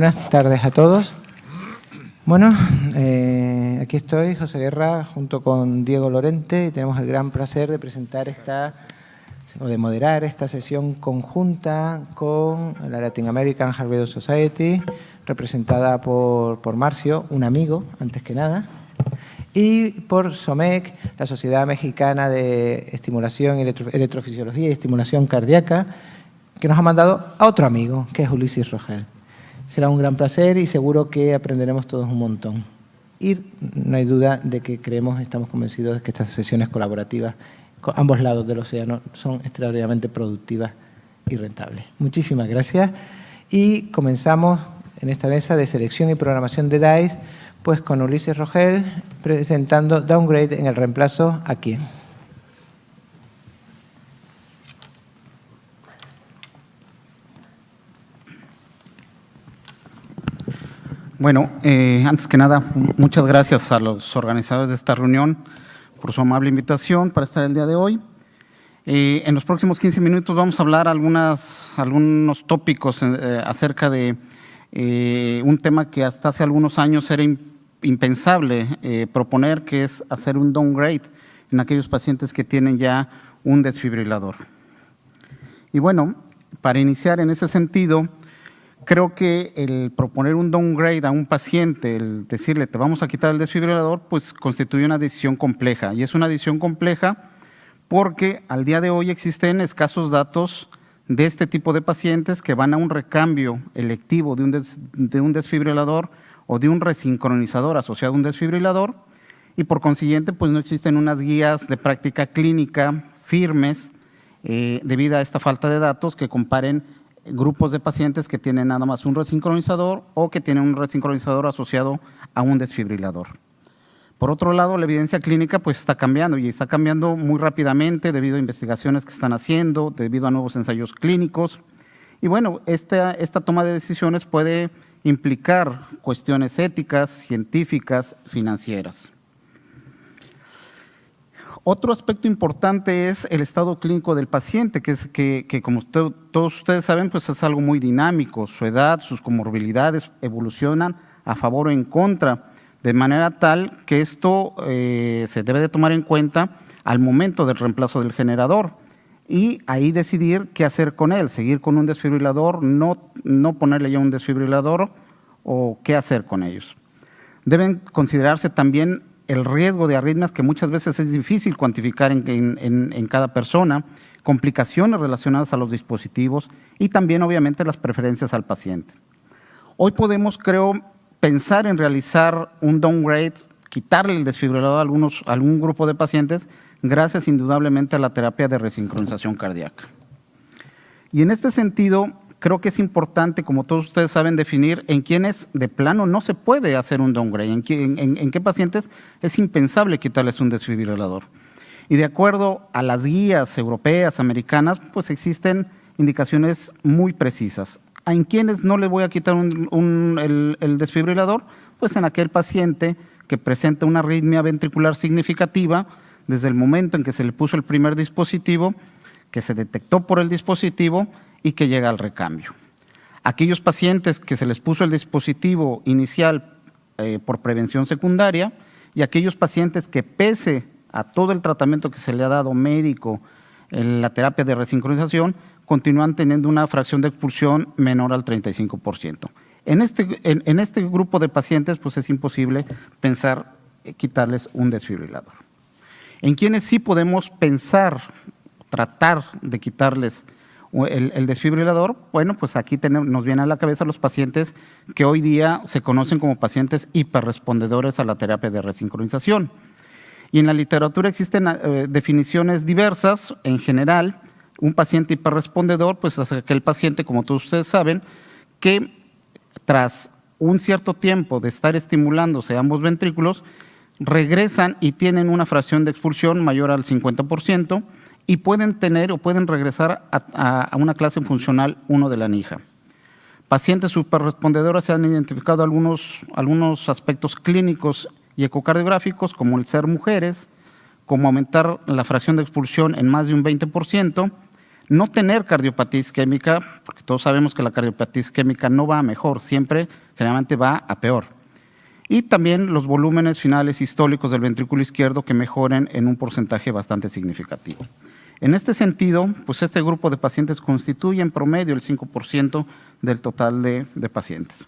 Buenas tardes a todos. Bueno, aquí estoy, José Guerra, junto con Diego Lorente, y tenemos el gran placer de presentar de moderar esta sesión conjunta con la Latin American Heart Rhythm Society, representada por Marcio, un amigo, antes que nada, y por SOMEC, la Sociedad Mexicana de Estimulación, Electrofisiología y Estimulación Cardíaca, que nos ha mandado a otro amigo, que es Ulises Rogel. Será un gran placer y seguro que aprenderemos todos un montón. Y no hay duda de que estamos convencidos de que estas sesiones colaborativas con ambos lados del océano son extraordinariamente productivas y rentables. Muchísimas gracias. Y comenzamos en esta mesa de selección y programación de DICE, pues con Ulises Rogel presentando Downgrade en el reemplazo ¿a quién? Bueno, antes que nada, muchas gracias a los organizadores de esta reunión por su amable invitación para estar el día de hoy. En los próximos 15 minutos vamos a hablar algunos tópicos acerca de un tema que hasta hace algunos años era impensable proponer, que es hacer un downgrade en aquellos pacientes que tienen ya un desfibrilador. Y bueno, para iniciar en ese sentido, creo que el proponer un downgrade a un paciente, el decirle te vamos a quitar el desfibrilador, pues constituye una decisión compleja. Y es una decisión compleja porque al día de hoy existen escasos datos de este tipo de pacientes que van a un recambio electivo de un desfibrilador o de un resincronizador asociado a un desfibrilador, y por consiguiente pues no existen unas guías de práctica clínica firmes debido a esta falta de datos que comparen grupos de pacientes que tienen nada más un resincronizador o que tienen un resincronizador asociado a un desfibrilador. Por otro lado, la evidencia clínica pues está cambiando y está cambiando muy rápidamente debido a investigaciones que están haciendo, debido a nuevos ensayos clínicos. Y bueno, esta toma de decisiones puede implicar cuestiones éticas, científicas, financieras. Otro aspecto importante es el estado clínico del paciente, que como todos ustedes saben, pues es algo muy dinámico. Su edad, sus comorbilidades evolucionan a favor o en contra, de manera tal que esto se debe de tomar en cuenta al momento del reemplazo del generador y ahí decidir qué hacer con él, seguir con un desfibrilador, no ponerle ya un desfibrilador o qué hacer con ellos. Deben considerarse también el riesgo de arritmias, que muchas veces es difícil cuantificar en cada persona, complicaciones relacionadas a los dispositivos y también, obviamente, las preferencias al paciente. Hoy podemos, creo, pensar en realizar un downgrade, quitarle el desfibrilador a algún grupo de pacientes, gracias indudablemente a la terapia de resincronización cardíaca. Y en este sentido, creo que es importante, como todos ustedes saben, definir en quiénes de plano no se puede hacer un downgrade, en qué pacientes es impensable quitarles un desfibrilador. Y de acuerdo a las guías europeas, americanas, pues existen indicaciones muy precisas. ¿En quiénes no le voy a quitar el desfibrilador? Pues en aquel paciente que presenta una arritmia ventricular significativa desde el momento en que se le puso el primer dispositivo, que se detectó por el dispositivo y que llega al recambio. Aquellos pacientes que se les puso el dispositivo inicial por prevención secundaria y aquellos pacientes que pese a todo el tratamiento que se le ha dado médico en la terapia de resincronización, continúan teniendo una fracción de expulsión menor al 35%. En este grupo de pacientes pues es imposible pensar quitarles un desfibrilador. En quienes sí podemos tratar de quitarles el desfibrilador, bueno, pues aquí nos viene a la cabeza los pacientes que hoy día se conocen como pacientes hiperrespondedores a la terapia de resincronización. Y en la literatura existen definiciones diversas. En general, un paciente hiperrespondedor pues es aquel paciente, como todos ustedes saben, que tras un cierto tiempo de estar estimulándose ambos ventrículos, regresan y tienen una fracción de expulsión mayor al 50%, y pueden regresar a una clase funcional 1 de la NIJA. Pacientes superrespondedores se han identificado algunos aspectos clínicos y ecocardiográficos, como el ser mujeres, como aumentar la fracción de expulsión en más de un 20%, no tener cardiopatía isquémica, porque todos sabemos que la cardiopatía isquémica no va a mejor, siempre generalmente va a peor. Y también los volúmenes finales sistólicos del ventrículo izquierdo que mejoren en un porcentaje bastante significativo. En este sentido, pues este grupo de pacientes constituye en promedio el 5% del total de pacientes.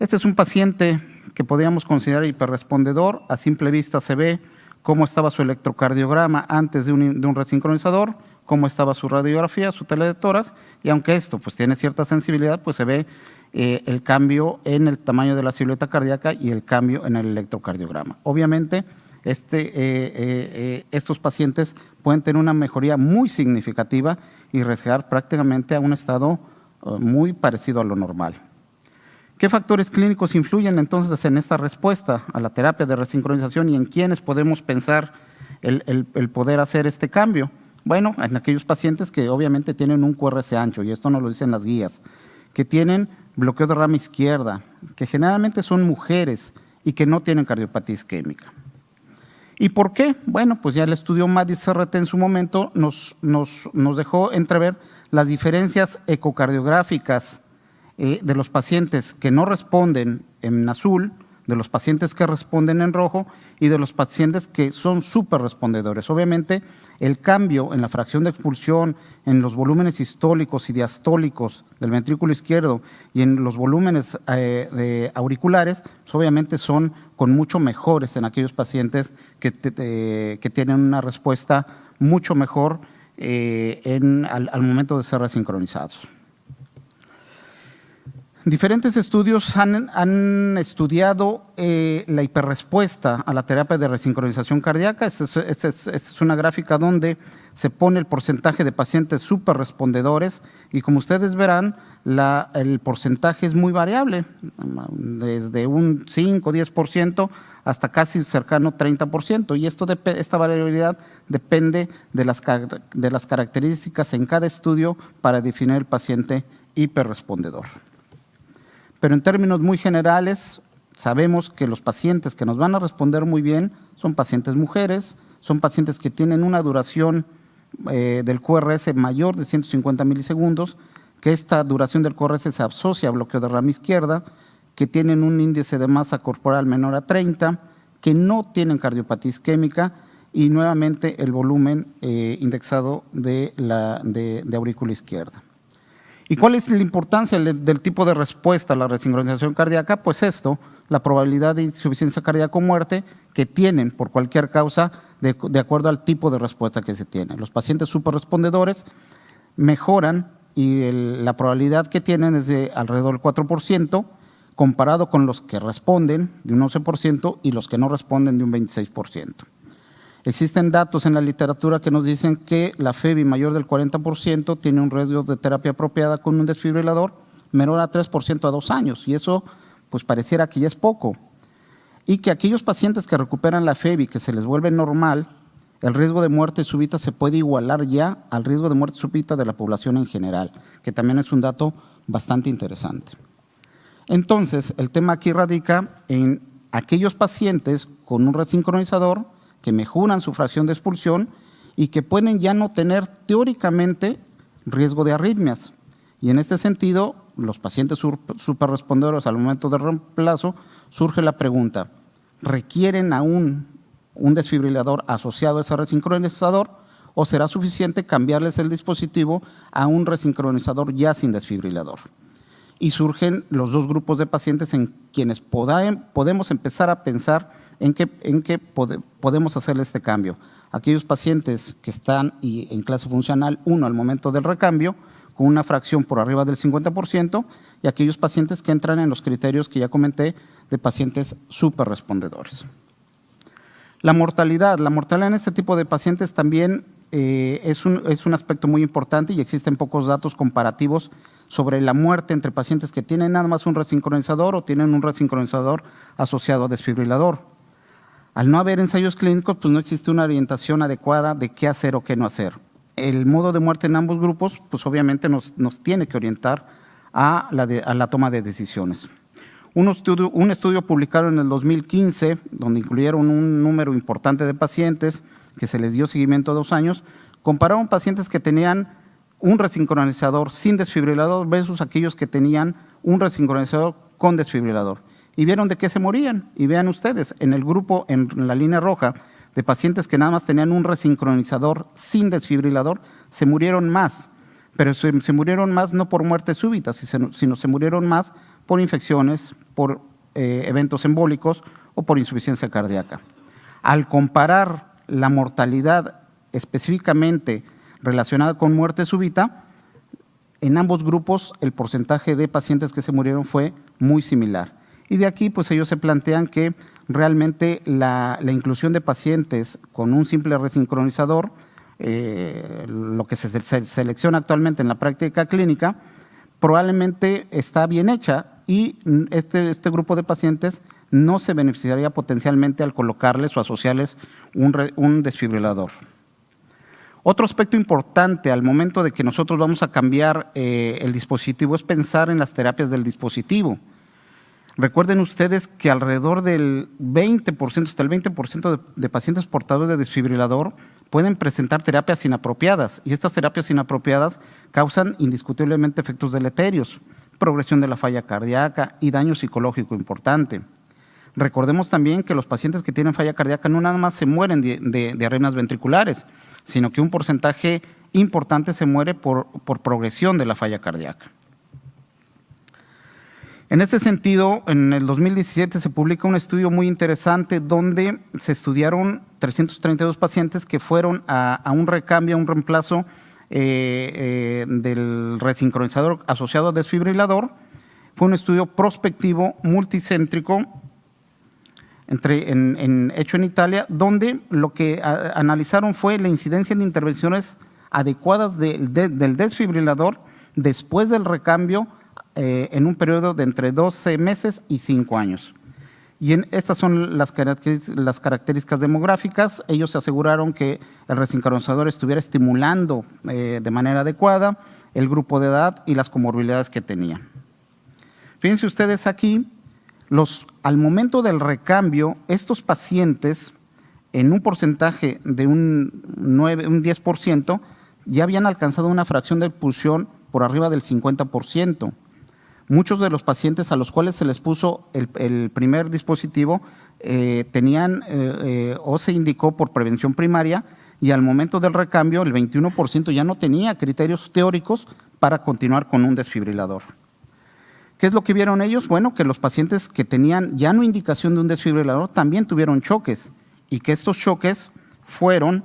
Este es un paciente que podríamos considerar hiperrespondedor. A simple vista se ve cómo estaba su electrocardiograma antes de un resincronizador, cómo estaba su radiografía, su tele de tórax, y aunque esto pues tiene cierta sensibilidad, pues se ve el cambio en el tamaño de la silueta cardíaca y el cambio en el electrocardiograma. Obviamente, estos pacientes pueden tener una mejoría muy significativa y regresar prácticamente a un estado muy parecido a lo normal. ¿Qué factores clínicos influyen entonces en esta respuesta a la terapia de resincronización y en quiénes podemos pensar el poder hacer este cambio? Bueno, en aquellos pacientes que obviamente tienen un QRS ancho, y esto nos lo dicen las guías, que tienen bloqueo de rama izquierda, que generalmente son mujeres y que no tienen cardiopatía isquémica. ¿Y por qué? Bueno, pues ya el estudio MADIS-CRT en su momento nos dejó entrever las diferencias ecocardiográficas de los pacientes que no responden en azul, de los pacientes que responden en rojo y de los pacientes que son súper respondedores. Obviamente, el cambio en la fracción de expulsión, en los volúmenes sistólicos y diastólicos del ventrículo izquierdo y en los volúmenes auriculares, pues obviamente son con mucho mejores en aquellos pacientes que tienen una respuesta mucho mejor al momento de ser resincronizados. Diferentes estudios han estudiado la hiperrespuesta a la terapia de resincronización cardíaca. Esta es una gráfica donde se pone el porcentaje de pacientes súper respondedores y como ustedes verán, el porcentaje es muy variable, desde un 5 o 10% hasta casi cercano 30%. Y esta variabilidad depende de las características en cada estudio para definir el paciente hiperrespondedor. Pero en términos muy generales, sabemos que los pacientes que nos van a responder muy bien son pacientes mujeres, son pacientes que tienen una duración del QRS mayor de 150 milisegundos, que esta duración del QRS se asocia a bloqueo de rama izquierda, que tienen un índice de masa corporal menor a 30, que no tienen cardiopatía isquémica y nuevamente el volumen indexado de aurícula izquierda. ¿Y cuál es la importancia del tipo de respuesta a la resincronización cardíaca? Pues esto, la probabilidad de insuficiencia cardíaca o muerte que tienen por cualquier causa de acuerdo al tipo de respuesta que se tiene. Los pacientes superrespondedores mejoran y la probabilidad que tienen es de alrededor del 4%, comparado con los que responden de un 11% y los que no responden de un 26%. Existen datos en la literatura que nos dicen que la FEBI mayor del 40% tiene un riesgo de terapia apropiada con un desfibrilador menor a 3% a 2 años, y eso pues pareciera que ya es poco. Y que aquellos pacientes que recuperan la FEBI, que se les vuelve normal, el riesgo de muerte súbita se puede igualar ya al riesgo de muerte súbita de la población en general, que también es un dato bastante interesante. Entonces, el tema aquí radica en aquellos pacientes con un resincronizador que mejoran su fracción de expulsión y que pueden ya no tener teóricamente riesgo de arritmias. Y en este sentido, los pacientes superrespondedores al momento del reemplazo, surge la pregunta, ¿requieren aún un desfibrilador asociado a ese resincronizador o será suficiente cambiarles el dispositivo a un resincronizador ya sin desfibrilador? Y surgen los dos grupos de pacientes en quienes podemos empezar a pensar en qué podemos hacerle este cambio. Aquellos pacientes que están en clase funcional 1 al momento del recambio, con una fracción por arriba del 50%, y aquellos pacientes que entran en los criterios que ya comenté de pacientes superrespondedores. La mortalidad en este tipo de pacientes también es un aspecto muy importante y existen pocos datos comparativos sobre la muerte entre pacientes que tienen nada más un resincronizador o tienen un resincronizador asociado a desfibrilador. Al no haber ensayos clínicos, pues no existe una orientación adecuada de qué hacer o qué no hacer. El modo de muerte en ambos grupos, pues obviamente nos tiene que orientar a la toma de decisiones. Un estudio publicado en el 2015, donde incluyeron un número importante de pacientes que se les dio seguimiento a 2 años, compararon pacientes que tenían un resincronizador sin desfibrilador versus aquellos que tenían un resincronizador con desfibrilador. Y vieron de qué se morían. Y vean ustedes, en el grupo, en la línea roja, de pacientes que nada más tenían un resincronizador sin desfibrilador, se murieron más. Pero se murieron más no por muerte súbita, sino se murieron más por infecciones, por eventos embólicos o por insuficiencia cardíaca. Al comparar la mortalidad específicamente relacionada con muerte súbita, en ambos grupos el porcentaje de pacientes que se murieron fue muy similar. Y de aquí pues ellos se plantean que realmente la inclusión de pacientes con un simple resincronizador, lo que se selecciona actualmente en la práctica clínica, probablemente está bien hecha y este grupo de pacientes no se beneficiaría potencialmente al colocarles o asociarles un desfibrilador. Otro aspecto importante al momento de que nosotros vamos a cambiar el dispositivo es pensar en las terapias del dispositivo. Recuerden ustedes que alrededor del 20%, hasta el 20% de pacientes portadores de desfibrilador pueden presentar terapias inapropiadas y estas terapias inapropiadas causan indiscutiblemente efectos deleterios, progresión de la falla cardíaca y daño psicológico importante. Recordemos también que los pacientes que tienen falla cardíaca no nada más se mueren de arritmias ventriculares, sino que un porcentaje importante se muere por progresión de la falla cardíaca. En este sentido, en el 2017 se publica un estudio muy interesante donde se estudiaron 332 pacientes que fueron a un recambio, a un reemplazo del resincronizador asociado a desfibrilador. Fue un estudio prospectivo multicéntrico hecho en Italia, donde lo que analizaron fue la incidencia de intervenciones adecuadas del desfibrilador después del recambio en un periodo de entre 12 meses y 5 años. Y estas son las características demográficas. Ellos se aseguraron que el resincronizador estuviera estimulando de manera adecuada el grupo de edad y las comorbilidades que tenía. Fíjense ustedes aquí, al momento del recambio, estos pacientes, en un porcentaje de un 10%, ya habían alcanzado una fracción de expulsión por arriba del 50%. Muchos de los pacientes a los cuales se les puso el primer dispositivo tenían o se indicó por prevención primaria y al momento del recambio el 21% ya no tenía criterios teóricos para continuar con un desfibrilador. ¿Qué es lo que vieron ellos? Bueno, que los pacientes que tenían ya no indicación de un desfibrilador también tuvieron choques y que estos choques fueron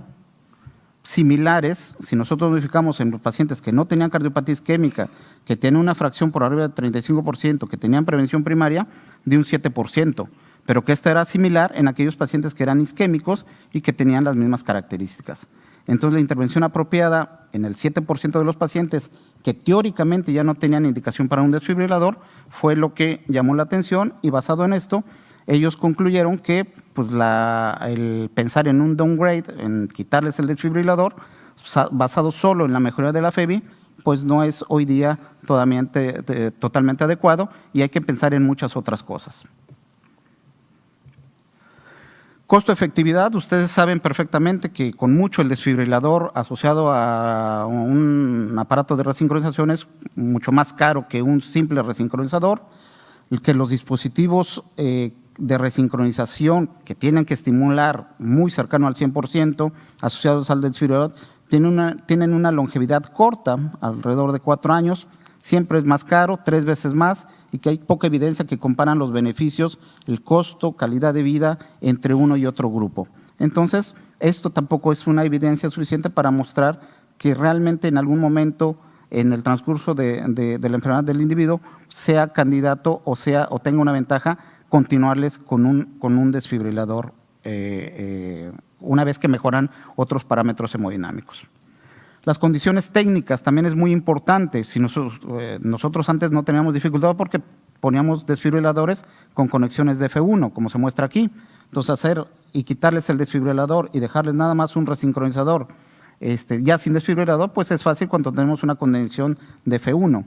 similares, si nosotros modificamos en los pacientes que no tenían cardiopatía isquémica, que tienen una fracción por arriba del 35%, que tenían prevención primaria, de un 7%, pero que esta era similar en aquellos pacientes que eran isquémicos y que tenían las mismas características. Entonces, la intervención apropiada en el 7% de los pacientes que teóricamente ya no tenían indicación para un desfibrilador fue lo que llamó la atención y basado en esto, ellos concluyeron que pues, el pensar en un downgrade, en quitarles el desfibrilador, basado solo en la mejoría de la FEBI, pues no es hoy día totalmente adecuado y hay que pensar en muchas otras cosas. Costo-efectividad, ustedes saben perfectamente que con mucho el desfibrilador asociado a un aparato de resincronización es mucho más caro que un simple resincronizador, que los dispositivos de resincronización que tienen que estimular muy cercano al 100% asociados al desfibrilador tienen una longevidad corta, alrededor de 4 años, siempre es más caro, 3 veces más y que hay poca evidencia que comparan los beneficios, el costo, calidad de vida entre uno y otro grupo. Entonces, esto tampoco es una evidencia suficiente para mostrar que realmente en algún momento en el transcurso de la enfermedad del individuo sea candidato o tenga una ventaja continuarles con un desfibrilador una vez que mejoran otros parámetros hemodinámicos. Las condiciones técnicas también es muy importante. Si nosotros antes no teníamos dificultad porque poníamos desfibriladores con conexiones de F1, como se muestra aquí. Entonces, quitarles el desfibrilador y dejarles nada más un resincronizador ya sin desfibrilador, pues es fácil cuando tenemos una conexión de F1.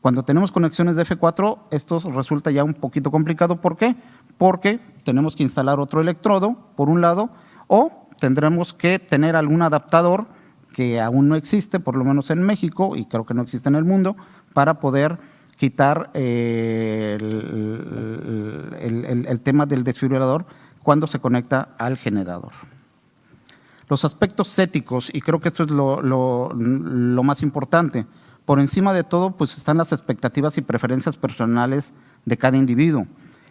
Cuando tenemos conexiones de F4, esto resulta ya un poquito complicado. ¿Por qué? Porque tenemos que instalar otro electrodo, por un lado, o tendremos que tener algún adaptador que aún no existe, por lo menos en México, y creo que no existe en el mundo, para poder quitar el tema del desfibrilador cuando se conecta al generador. Los aspectos éticos, y creo que esto es lo más importante, por encima de todo pues están las expectativas y preferencias personales de cada individuo.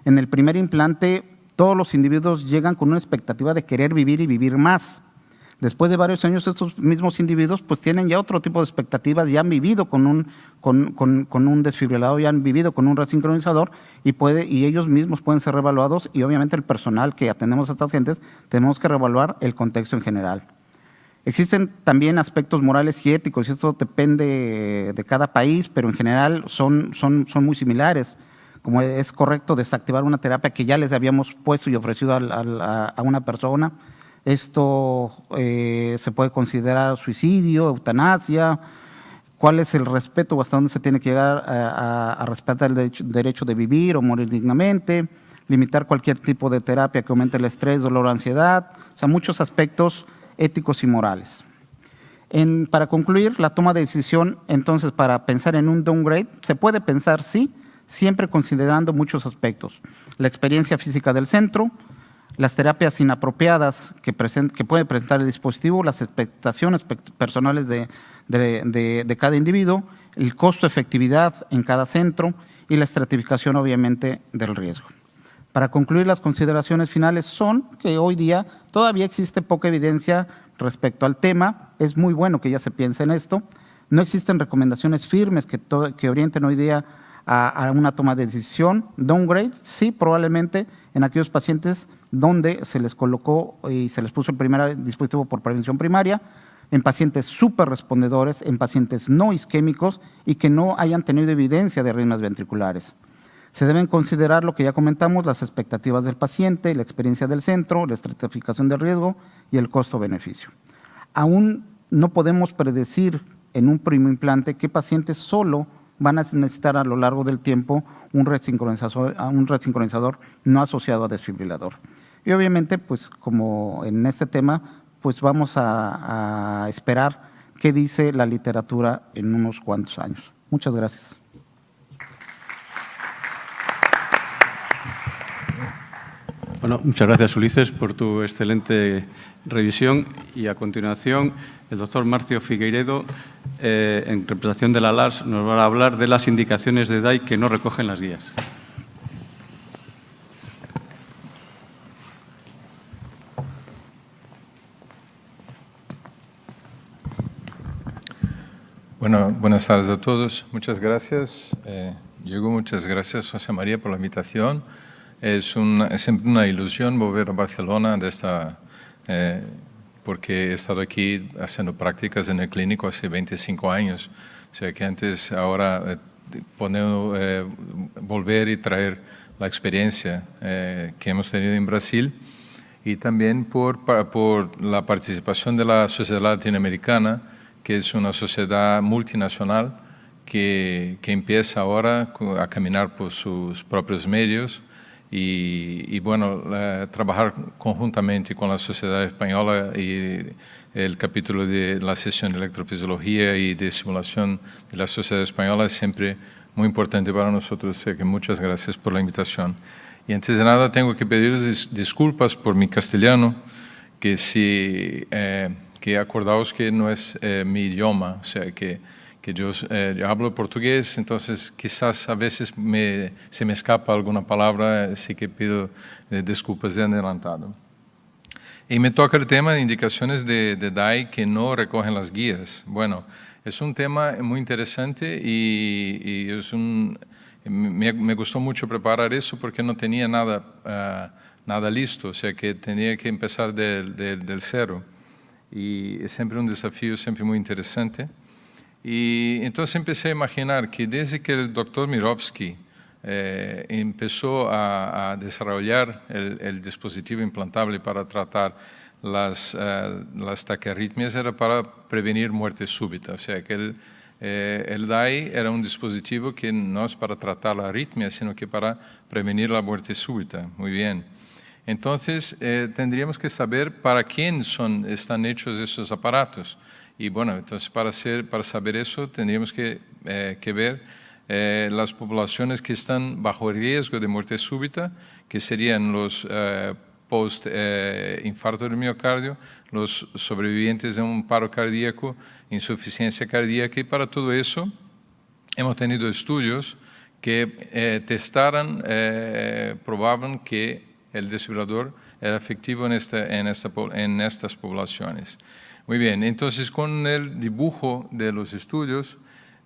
En el primer implante, todos los individuos llegan con una expectativa de querer vivir y vivir más. Después de varios años, estos mismos individuos pues tienen ya otro tipo de expectativas, ya han vivido con un desfibrilador, ya han vivido con un resincronizador y ellos mismos pueden ser reevaluados, y obviamente el personal que atendemos a estas gentes tenemos que reevaluar el contexto en general. Existen también aspectos morales y éticos, y esto depende de cada país, pero en general son muy similares. Como es correcto desactivar una terapia que ya les habíamos puesto y ofrecido a una persona. Esto se puede considerar suicidio, eutanasia. ¿Cuál es el respeto o hasta dónde se tiene que llegar a respetar el derecho de vivir o morir dignamente? Limitar cualquier tipo de terapia que aumente el estrés, dolor o ansiedad. O sea, muchos aspectos éticos y morales. Para concluir, la toma de decisión, entonces, para pensar en un downgrade, se puede pensar, sí, siempre considerando muchos aspectos. La experiencia física del centro, las terapias inapropiadas que puede presentar el dispositivo, las expectaciones personales de cada individuo, el costo-efectividad en cada centro y la estratificación, obviamente, del riesgo. Para concluir, las consideraciones finales son que hoy día todavía existe poca evidencia respecto al tema. Es muy bueno que ya se piense en esto. No existen recomendaciones firmes que orienten hoy día a una toma de decisión. Downgrade, sí, probablemente en aquellos pacientes donde se les colocó y se les puso el primer dispositivo por prevención primaria, en pacientes súper respondedores, en pacientes no isquémicos y que no hayan tenido evidencia de arritmias ventriculares. Se deben considerar lo que ya comentamos, las expectativas del paciente, la experiencia del centro, la estratificación del riesgo y el costo-beneficio. Aún no podemos predecir en un primo implante qué pacientes solo van a necesitar a lo largo del tiempo un resincronizador no asociado a desfibrilador. Y obviamente, pues como en este tema, pues vamos a esperar qué dice la literatura en unos cuantos años. Muchas gracias. Bueno, muchas gracias, Ulises, por tu excelente revisión. Y a continuación, el doctor Marcio Figueiredo, en representación de la LARS, nos va a hablar de las indicaciones de DAI que no recogen las guías. Bueno, buenas tardes a todos. Muchas gracias. Diego, muchas gracias, José María, por la invitación. Es siempre una ilusión volver a Barcelona porque he estado aquí haciendo prácticas en el clínico hace 25 años. O sea que ahora volver y traer la experiencia que hemos tenido en Brasil, y también por la participación de la Sociedad Latinoamericana, que es una sociedad multinacional que empieza ahora a caminar por sus propios medios. Y bueno, trabajar conjuntamente con la Sociedad Española y el capítulo de la sesión de electrofisiología y de simulación de la Sociedad Española es siempre muy importante para nosotros. Así que muchas gracias por la invitación. Y antes de nada tengo que pedirles disculpas por mi castellano, que acordaos que no es mi idioma, o sea que yo hablo portugués, entonces quizás a veces se me escapa alguna palabra, así que pido disculpas de adelantado. Y me toca el tema de indicaciones de DAI que no recogen las guías. Bueno, es un tema muy interesante y me gustó mucho preparar eso porque no tenía nada listo, o sea que tenía que empezar del cero. Y es siempre un desafío, siempre muy interesante. Y entonces empecé a imaginar que desde que el doctor Mirovsky empezó a desarrollar el dispositivo implantable para tratar las taquiarritmias, era para prevenir muerte súbita. O sea que el DAI era un dispositivo que no es para tratar la arritmia, sino que para prevenir la muerte súbita. Muy bien. Entonces tendríamos que saber para quién están hechos esos aparatos. Y bueno, entonces para saber eso tendríamos que ver las poblaciones que están bajo riesgo de muerte súbita, que serían los post-infarto del miocardio, los sobrevivientes de un paro cardíaco, insuficiencia cardíaca, y para todo eso hemos tenido estudios que probaban que el desfibrilador era efectivo en estas poblaciones. Muy bien, entonces con el dibujo de los estudios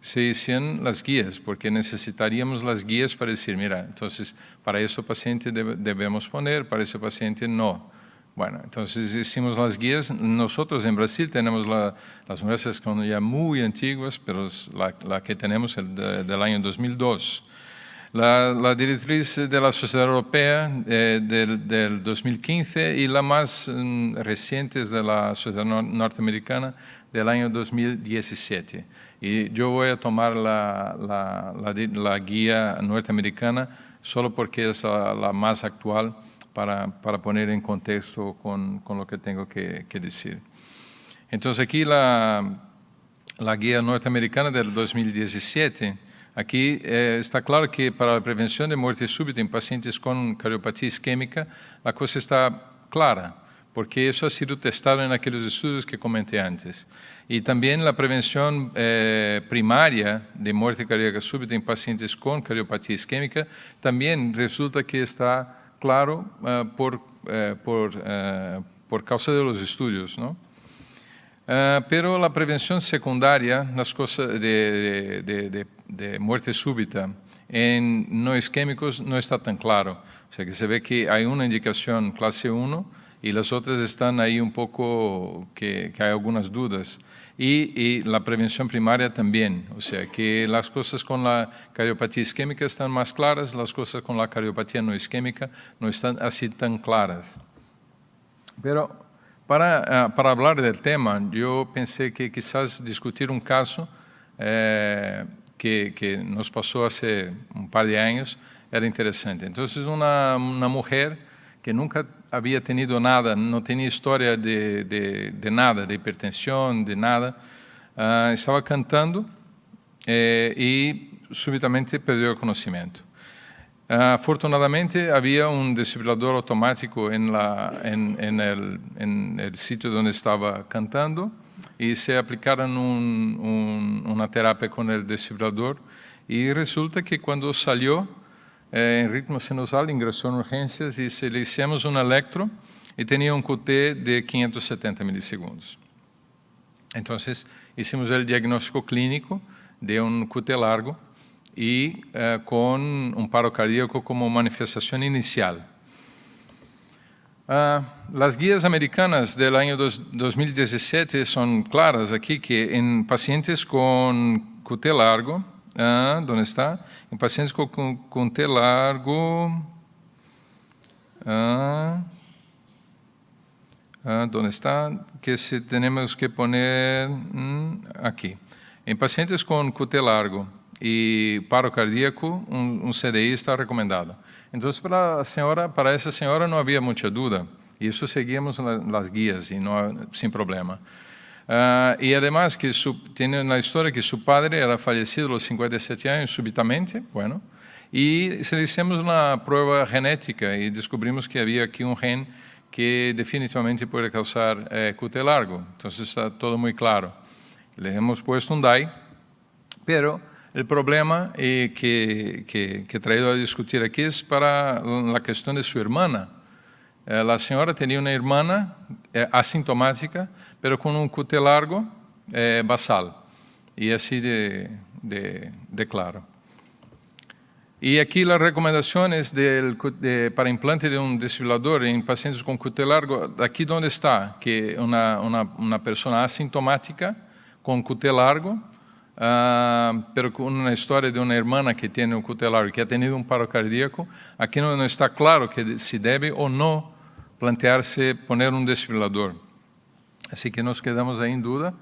se hicieron las guías, porque necesitaríamos las guías para decir, mira, entonces para ese paciente debemos poner, para ese paciente no. Bueno, entonces hicimos las guías. Nosotros en Brasil tenemos las universidades que son ya muy antiguas, pero la que tenemos es del año 2002. La directriz de la Sociedad Europea del 2015 y la más reciente es de la Sociedad Norteamericana del año 2017. Y yo voy a tomar la guía norteamericana solo porque es la más actual para poner en contexto con lo que tengo que decir. Entonces aquí la guía norteamericana del 2017, aquí está claro que para la prevención de muerte súbita en pacientes con cardiopatía isquémica, la cosa está clara, porque eso ha sido testado en aquellos estudios que comenté antes. Y también la prevención primaria de muerte cardíaca súbita en pacientes con cardiopatía isquémica también resulta que está claro por causa de los estudios, ¿no? Pero la prevención secundaria, las cosas de muerte súbita en no isquémicos no está tan claro. O sea que se ve que hay una indicación clase 1 y las otras están ahí un poco que hay algunas dudas. Y la prevención primaria también. O sea que las cosas con la cardiopatía isquémica están más claras, las cosas con la cardiopatía no isquémica no están así tan claras. Pero para hablar del tema, yo pensé que quizás discutir un caso que nos pasó hace un par de años era interesante. Entonces, una mujer que nunca había tenido nada, no tenía historia de nada, de hipertensión, de nada, estaba cantando y súbitamente perdió el conocimiento. Afortunadamente había un desfibrilador automático en el sitio donde estaba cantando y se aplicaron una terapia con el desfibrilador y resulta que cuando salió en ritmo sinusal ingresó en urgencias y le hicimos un electro y tenía un QT de 570 milisegundos. Entonces hicimos el diagnóstico clínico de un QT largo y con un paro cardíaco como manifestación inicial. Las guías americanas del año 2017 son claras aquí que en pacientes con QT largo, ¿dónde está? En pacientes con QT largo, ¿dónde está? Que tenemos que poner aquí. En pacientes con QT largo y paro cardíaco, un CDI está recomendado. Entonces, para esa señora no había mucha duda. Y eso seguíamos las guías y sin problema. Y además que tiene una historia que su padre era fallecido a los 57 años súbitamente, bueno, y le hicimos una prueba genética y descubrimos que había aquí un gen que definitivamente puede causar QT largo. Entonces está todo muy claro. Le hemos puesto un DAI, pero el problema que he traído a discutir aquí es para la cuestión de su hermana. La señora tenía una hermana asintomática, pero con un QT largo basal, y así de claro. Y aquí las recomendaciones para implante de un desfibrilador en pacientes con QT largo, aquí donde está, que una persona asintomática con QT largo, pero con una historia de una hermana que tiene un QT largo, que ha tenido un paro cardíaco, aquí no está claro que si debe o no plantearse poner un desfibrilador. Así que nos quedamos ahí en duda.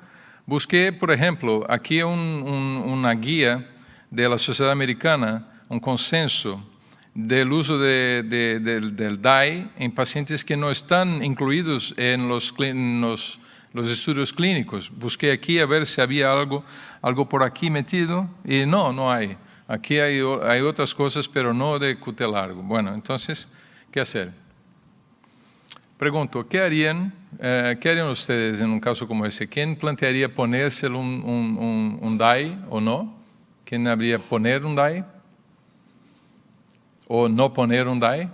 Busqué, por ejemplo, aquí una guía de la Sociedad Americana, un consenso del uso del DAI en pacientes que no están incluidos en los los estudios clínicos. Busqué aquí a ver si había algo por aquí metido y no hay. Aquí hay otras cosas, pero no de QT largo. Bueno, entonces, ¿qué hacer? Pregunto, ¿qué harían ustedes en un caso como ese? ¿Quién plantearía ponerse un DAI o no? ¿Quién habría poner un DAI? ¿O no poner un DAI?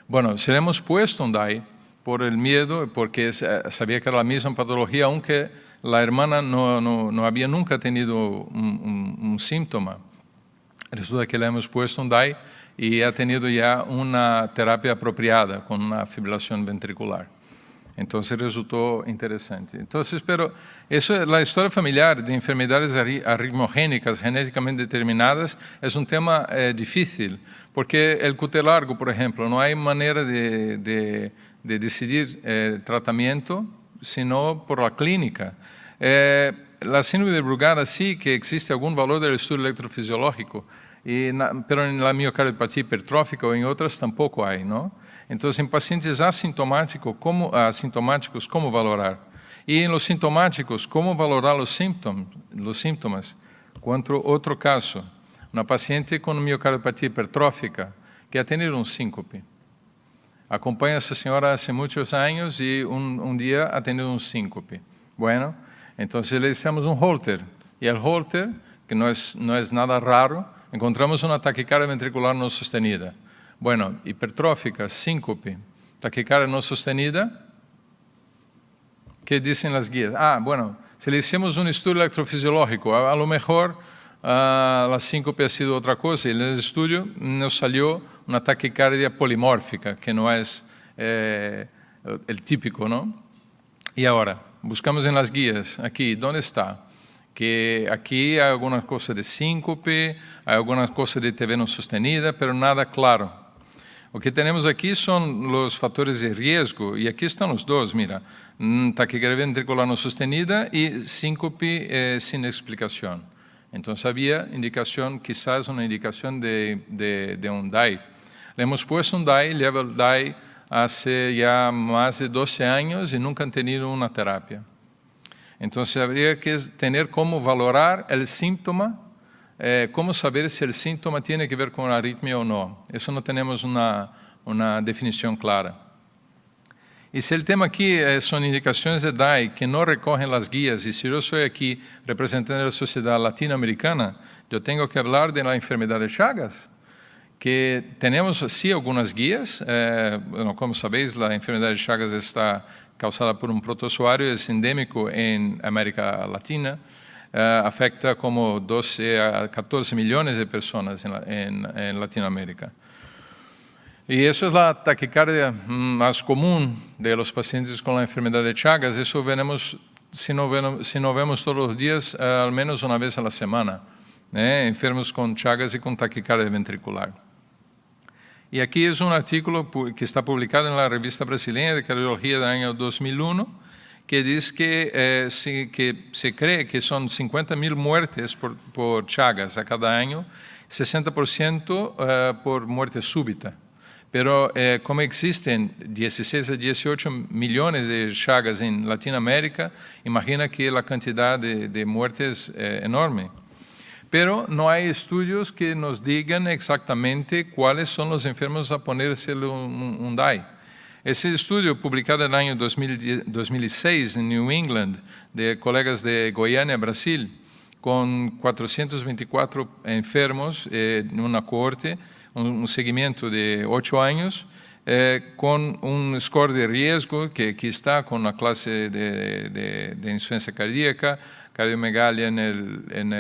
Bueno, si le hemos puesto un DAI por el miedo, porque sabía que era la misma patología, aunque la hermana no había nunca tenido un síntoma. Resulta que le hemos puesto un DAI y ha tenido ya una terapia apropiada con una fibrilación ventricular. Entonces resultó interesante. Entonces, pero eso, la historia familiar de enfermedades arritmogénicas genéticamente determinadas es un tema difícil, porque el QT largo, por ejemplo, no hay manera de decidir tratamiento, sino por la clínica. La síndrome de Brugada sí que existe algún valor del estudio electrofisiológico, pero en la miocardiopatía hipertrófica o en otras tampoco hay, ¿no? Entonces, en pacientes asintomáticos, ¿cómo valorar? Y en los sintomáticos, ¿cómo valorar los síntomas? Otro caso, una paciente con miocardiopatía hipertrófica que ha tenido un síncope. Acompaña a esa señora hace muchos años y un día ha tenido un síncope. Bueno, entonces le hicimos un Holter. Y el Holter, que no es nada raro, encontramos una taquicardia ventricular no sostenida. Bueno, hipertrófica, síncope, taquicardia no sostenida. ¿Qué dicen las guías? Bueno, si le hicimos un estudio electrofisiológico, a lo mejor la síncope ha sido otra cosa. Y en el estudio nos salió una taquicardia polimórfica, que no es el típico, ¿no? Y ahora, buscamos en las guías, aquí, ¿dónde está? Que aquí hay algunas cosas de síncope, hay algunas cosas de TV no sostenida, pero nada claro. Lo que tenemos aquí son los factores de riesgo, y aquí están los dos, mira, taquicardia ventricular no sostenida y síncope sin explicación. Entonces había indicación, quizás una indicación de un DAI. Le hemos puesto un DAI, lleva el DAI hace ya más de 12 años y nunca han tenido una terapia. Entonces habría que tener cómo valorar el síntoma, cómo saber si el síntoma tiene que ver con la arritmia o no. Eso no tenemos una definición clara. Y si el tema aquí son indicaciones de DAI que no recogen las guías, y si yo soy aquí representante de la sociedad latinoamericana, yo tengo que hablar de la enfermedad de Chagas, que tenemos sí algunas guías. Bueno, como sabéis, la enfermedad de Chagas está causada por un protozoario, es endémico en América Latina, afecta como 12 a 14 millones de personas en Latinoamérica. Y eso es la taquicardia más común de los pacientes con la enfermedad de Chagas. Eso veremos, si no vemos todos los días, al menos una vez a la semana, enfermos con Chagas y con taquicardia ventricular. Y aquí es un artículo que está publicado en la revista brasileña de cardiología del año 2001, que dice que se cree que son 50.000 muertes por Chagas a cada año, 60% por muerte súbita. Pero como existen 16 a 18 millones de Chagas en Latinoamérica, imagina que la cantidad de muertes es enorme. Pero no hay estudios que nos digan exactamente cuáles son los enfermos a ponerse un DAI. Ese estudio publicado en el año 2006 en New England, de colegas de Goiânia, Brasil, con 424 enfermos en una cohorte, un seguimiento de 8 años, con un score de riesgo que aquí está, con la clase de insuficiencia cardíaca, cardiomegalia en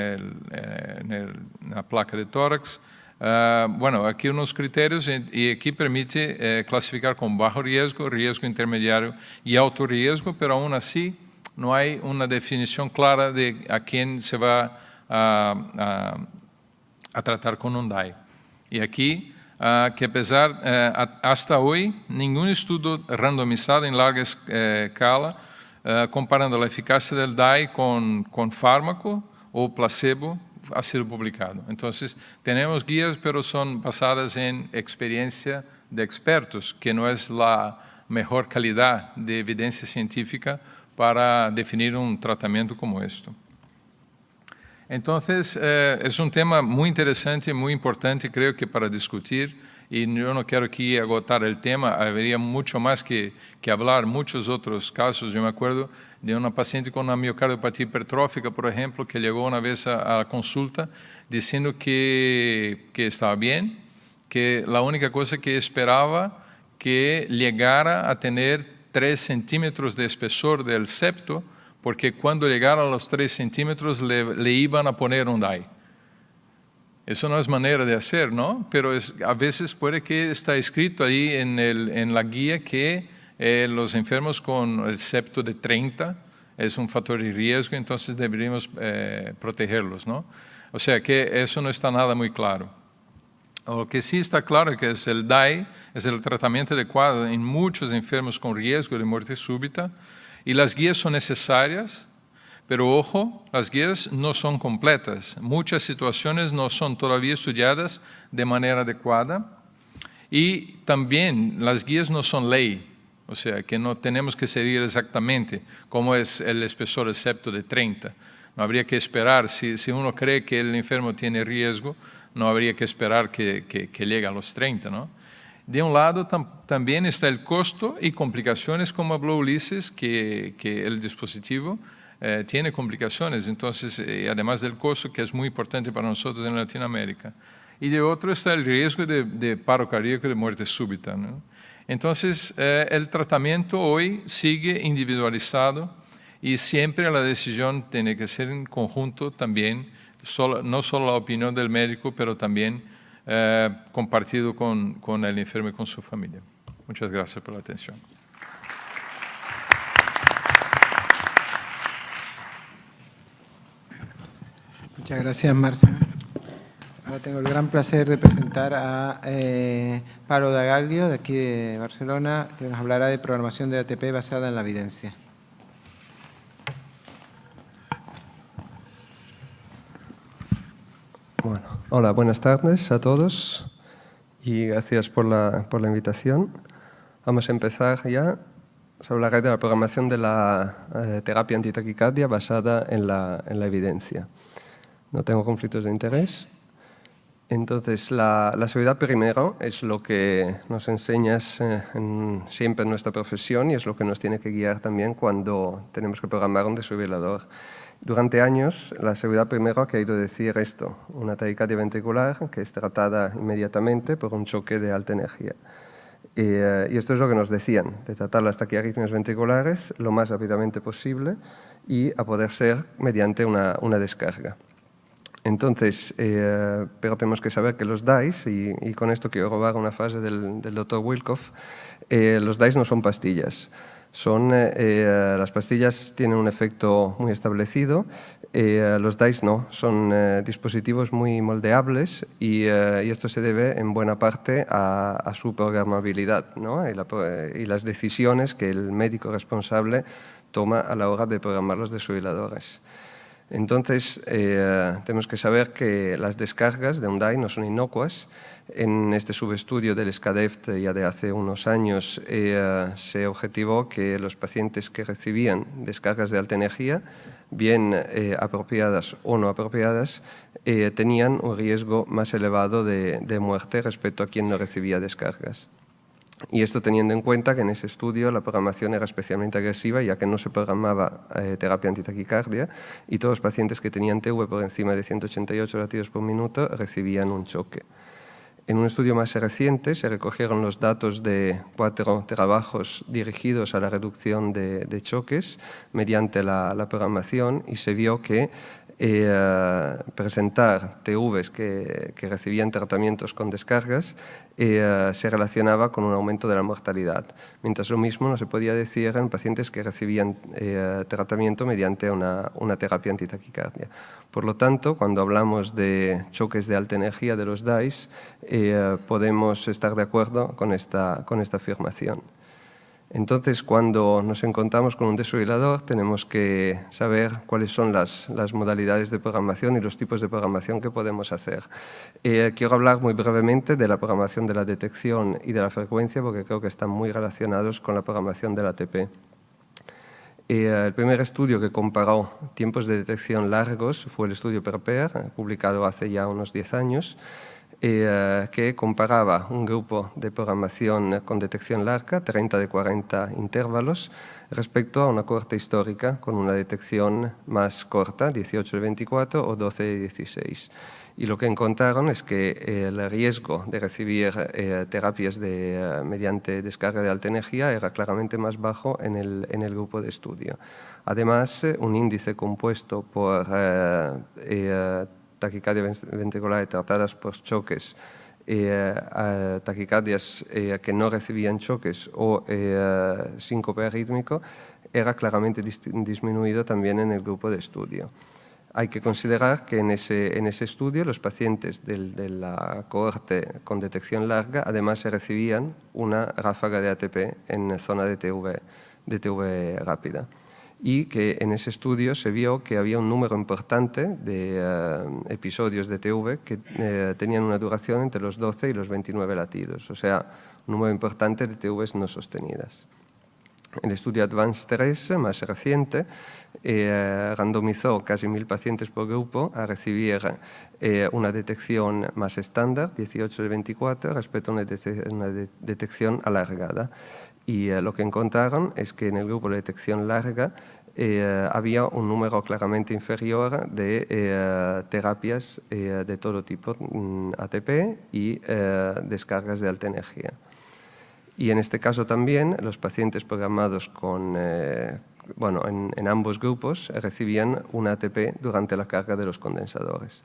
la placa de tórax. Bueno, aquí unos criterios y aquí permite clasificar con bajo riesgo, riesgo intermediario y alto riesgo, pero aún así no hay una definición clara de a quién se va a tratar con un DAI. Y aquí, que a pesar, hasta hoy, ningún estudio randomizado en larga escala comparando la eficacia del DAI con fármaco o placebo ha sido publicado. Entonces, tenemos guías, pero son basadas en experiencia de expertos, que no es la mejor calidad de evidencia científica para definir un tratamiento como esto. Entonces, es un tema muy interesante, muy importante, creo que para discutir, y yo no quiero aquí agotar el tema, habría mucho más que hablar, muchos otros casos. Yo me acuerdo de una paciente con una miocardiopatía hipertrófica, por ejemplo, que llegó una vez a la consulta diciendo que estaba bien, que la única cosa que esperaba que llegara a tener 3 centímetros de espesor del septo, porque cuando llegara a los 3 centímetros le iban a poner un DAI. Eso no es manera de hacer, ¿no? Pero a veces puede que está escrito ahí en la guía que los enfermos con el septo de 30 es un factor de riesgo, entonces deberíamos protegerlos, ¿no? O sea que eso no está nada muy claro. Lo que sí está claro es que el DAI es el tratamiento adecuado en muchos enfermos con riesgo de muerte súbita y las guías son necesarias, pero ojo, las guías no son completas. Muchas situaciones no son todavía estudiadas de manera adecuada y también las guías no son ley, o sea que no tenemos que seguir exactamente cómo es el espesor del septo de 30. No habría que esperar, si uno cree que el enfermo tiene riesgo, no habría que esperar que llegue a los 30, ¿no? De un lado también está el costo y complicaciones, como habló Ulises, que el dispositivo tiene complicaciones, entonces, además del costo, que es muy importante para nosotros en Latinoamérica. Y de otro está el riesgo de paro cardíaco, de muerte súbita, ¿no? Entonces, el tratamiento hoy sigue individualizado y siempre la decisión tiene que ser en conjunto también, no solo la opinión del médico, pero también compartido con el enfermo y con su familia. Muchas gracias por la atención. Muchas gracias, Marcio. Ahora tengo el gran placer de presentar a Pablo D'Agaglio, de aquí de Barcelona, que nos hablará de programación de ATP basada en la evidencia. Bueno, hola, buenas tardes a todos y gracias por la invitación. Vamos a empezar ya. Os hablaré de la programación de la terapia antitaquicardia basada en la evidencia. No tengo conflictos de interés. Entonces, la seguridad primero es lo que nos enseñas siempre en nuestra profesión y es lo que nos tiene que guiar también cuando tenemos que programar un desfibrilador. Durante años, la seguridad primero ha querido decir esto, una taquicardia ventricular que es tratada inmediatamente por un choque de alta energía. Y esto es lo que nos decían, de tratar las taquiarritmias ventriculares lo más rápidamente posible y a poder ser mediante una descarga. Entonces, pero tenemos que saber que los DAIs, y con esto quiero robar una frase del doctor Wilkoff, los DAIs no son pastillas. Las pastillas tienen un efecto muy establecido, los DAIs no, son dispositivos muy moldeables y esto se debe en buena parte a su programabilidad, ¿no? y las decisiones que el médico responsable toma a la hora de programar los desfibriladores. Entonces, tenemos que saber que las descargas de un DAI no son inocuas. En este subestudio del SCADEFT ya de hace unos años se objetivó que los pacientes que recibían descargas de alta energía, bien apropiadas o no apropiadas, tenían un riesgo más elevado de muerte respecto a quien no recibía descargas. Y esto teniendo en cuenta que en ese estudio la programación era especialmente agresiva, ya que no se programaba terapia antitaquicardia y todos los pacientes que tenían TV por encima de 188 latidos por minuto recibían un choque. En un estudio más reciente se recogieron los datos de 4 trabajos dirigidos a la reducción de choques mediante la programación y se vio que presentar TVs que recibían tratamientos con descargas se relacionaba con un aumento de la mortalidad, mientras lo mismo no se podía decir en pacientes que recibían tratamiento mediante una terapia antitaquicardia. Por lo tanto, cuando hablamos de choques de alta energía de los DAIs, podemos estar de acuerdo con esta afirmación. Entonces, cuando nos encontramos con un desfibrilador, tenemos que saber cuáles son las modalidades de programación y los tipos de programación que podemos hacer. Quiero hablar muy brevemente de la programación de la detección y de la frecuencia, porque creo que están muy relacionados con la programación del ATP. El primer estudio que comparó tiempos de detección largos fue el estudio PER, publicado hace ya unos 10 años, que comparaba un grupo de programación con detección larga, 30 de 40 intervalos, respecto a una cohorte histórica con una detección más corta, 18 de 24 o 12 de 16. Y lo que encontraron es que el riesgo de recibir terapias mediante descarga de alta energía era claramente más bajo en el grupo de estudio. Además, un índice compuesto por taquicardia ventricular tratadas por choques, taquicardias que no recibían choques o síncope arrítmico era claramente disminuido también en el grupo de estudio. Hay que considerar que en ese estudio los pacientes de la cohorte con detección larga además se recibían una ráfaga de ATP en zona de TV rápida. Y que en ese estudio se vio que había un número importante de episodios de TV que tenían una duración entre los 12 y los 29 latidos, o sea, un número importante de TVs no sostenidas. El estudio Advance 3, más reciente, randomizó casi 1.000 pacientes por grupo a recibir una detección más estándar, 18 de 24, respecto a una detección alargada. Y lo que encontraron es que en el grupo de detección larga había un número claramente inferior de terapias de todo tipo, ATP y descargas de alta energía. Y en este caso también los pacientes programados en ambos grupos recibían un ATP durante la carga de los condensadores.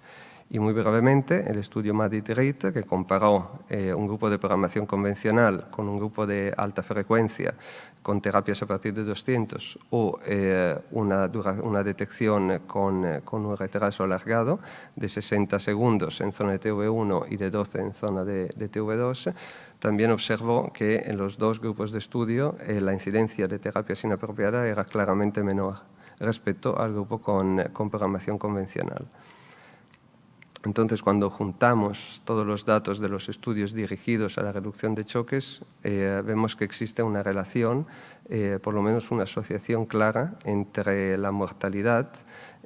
Y muy brevemente, el estudio MADIT-RATE, que comparó un grupo de programación convencional con un grupo de alta frecuencia con terapias a partir de 200 o una detección con un retraso alargado de 60 segundos en zona de TV1 y de 12 en zona de TV2, también observó que en los dos grupos de estudio la incidencia de terapias inapropiadas era claramente menor respecto al grupo con programación convencional. Entonces, cuando juntamos todos los datos de los estudios dirigidos a la reducción de choques, vemos que existe una relación, por lo menos una asociación clara entre la mortalidad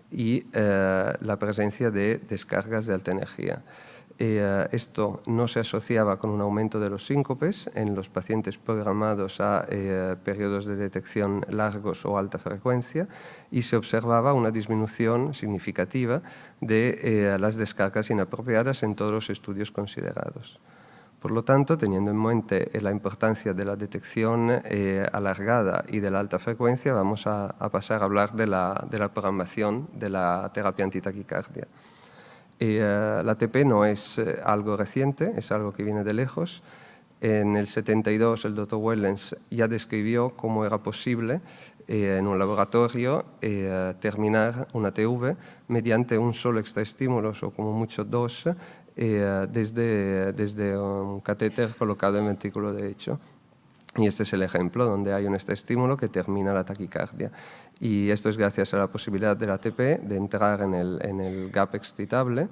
y la presencia de descargas de alta energía. Esto no se asociaba con un aumento de los síncopes en los pacientes programados a periodos de detección largos o alta frecuencia y se observaba una disminución significativa de las descargas inapropiadas en todos los estudios considerados. Por lo tanto, teniendo en mente la importancia de la detección alargada y de la alta frecuencia, vamos a pasar a hablar de la programación de la terapia antitaquicardia. La ATP no es algo reciente, es algo que viene de lejos. En el 72 el Dr. Wellens ya describió cómo era posible en un laboratorio terminar una TV mediante un solo extraestímulo o como mucho dos desde un catéter colocado en el ventrículo derecho. Y este es el ejemplo donde hay un extraestímulo que termina la taquicardia. Y esto es gracias a la posibilidad del ATP de entrar en el gap excitable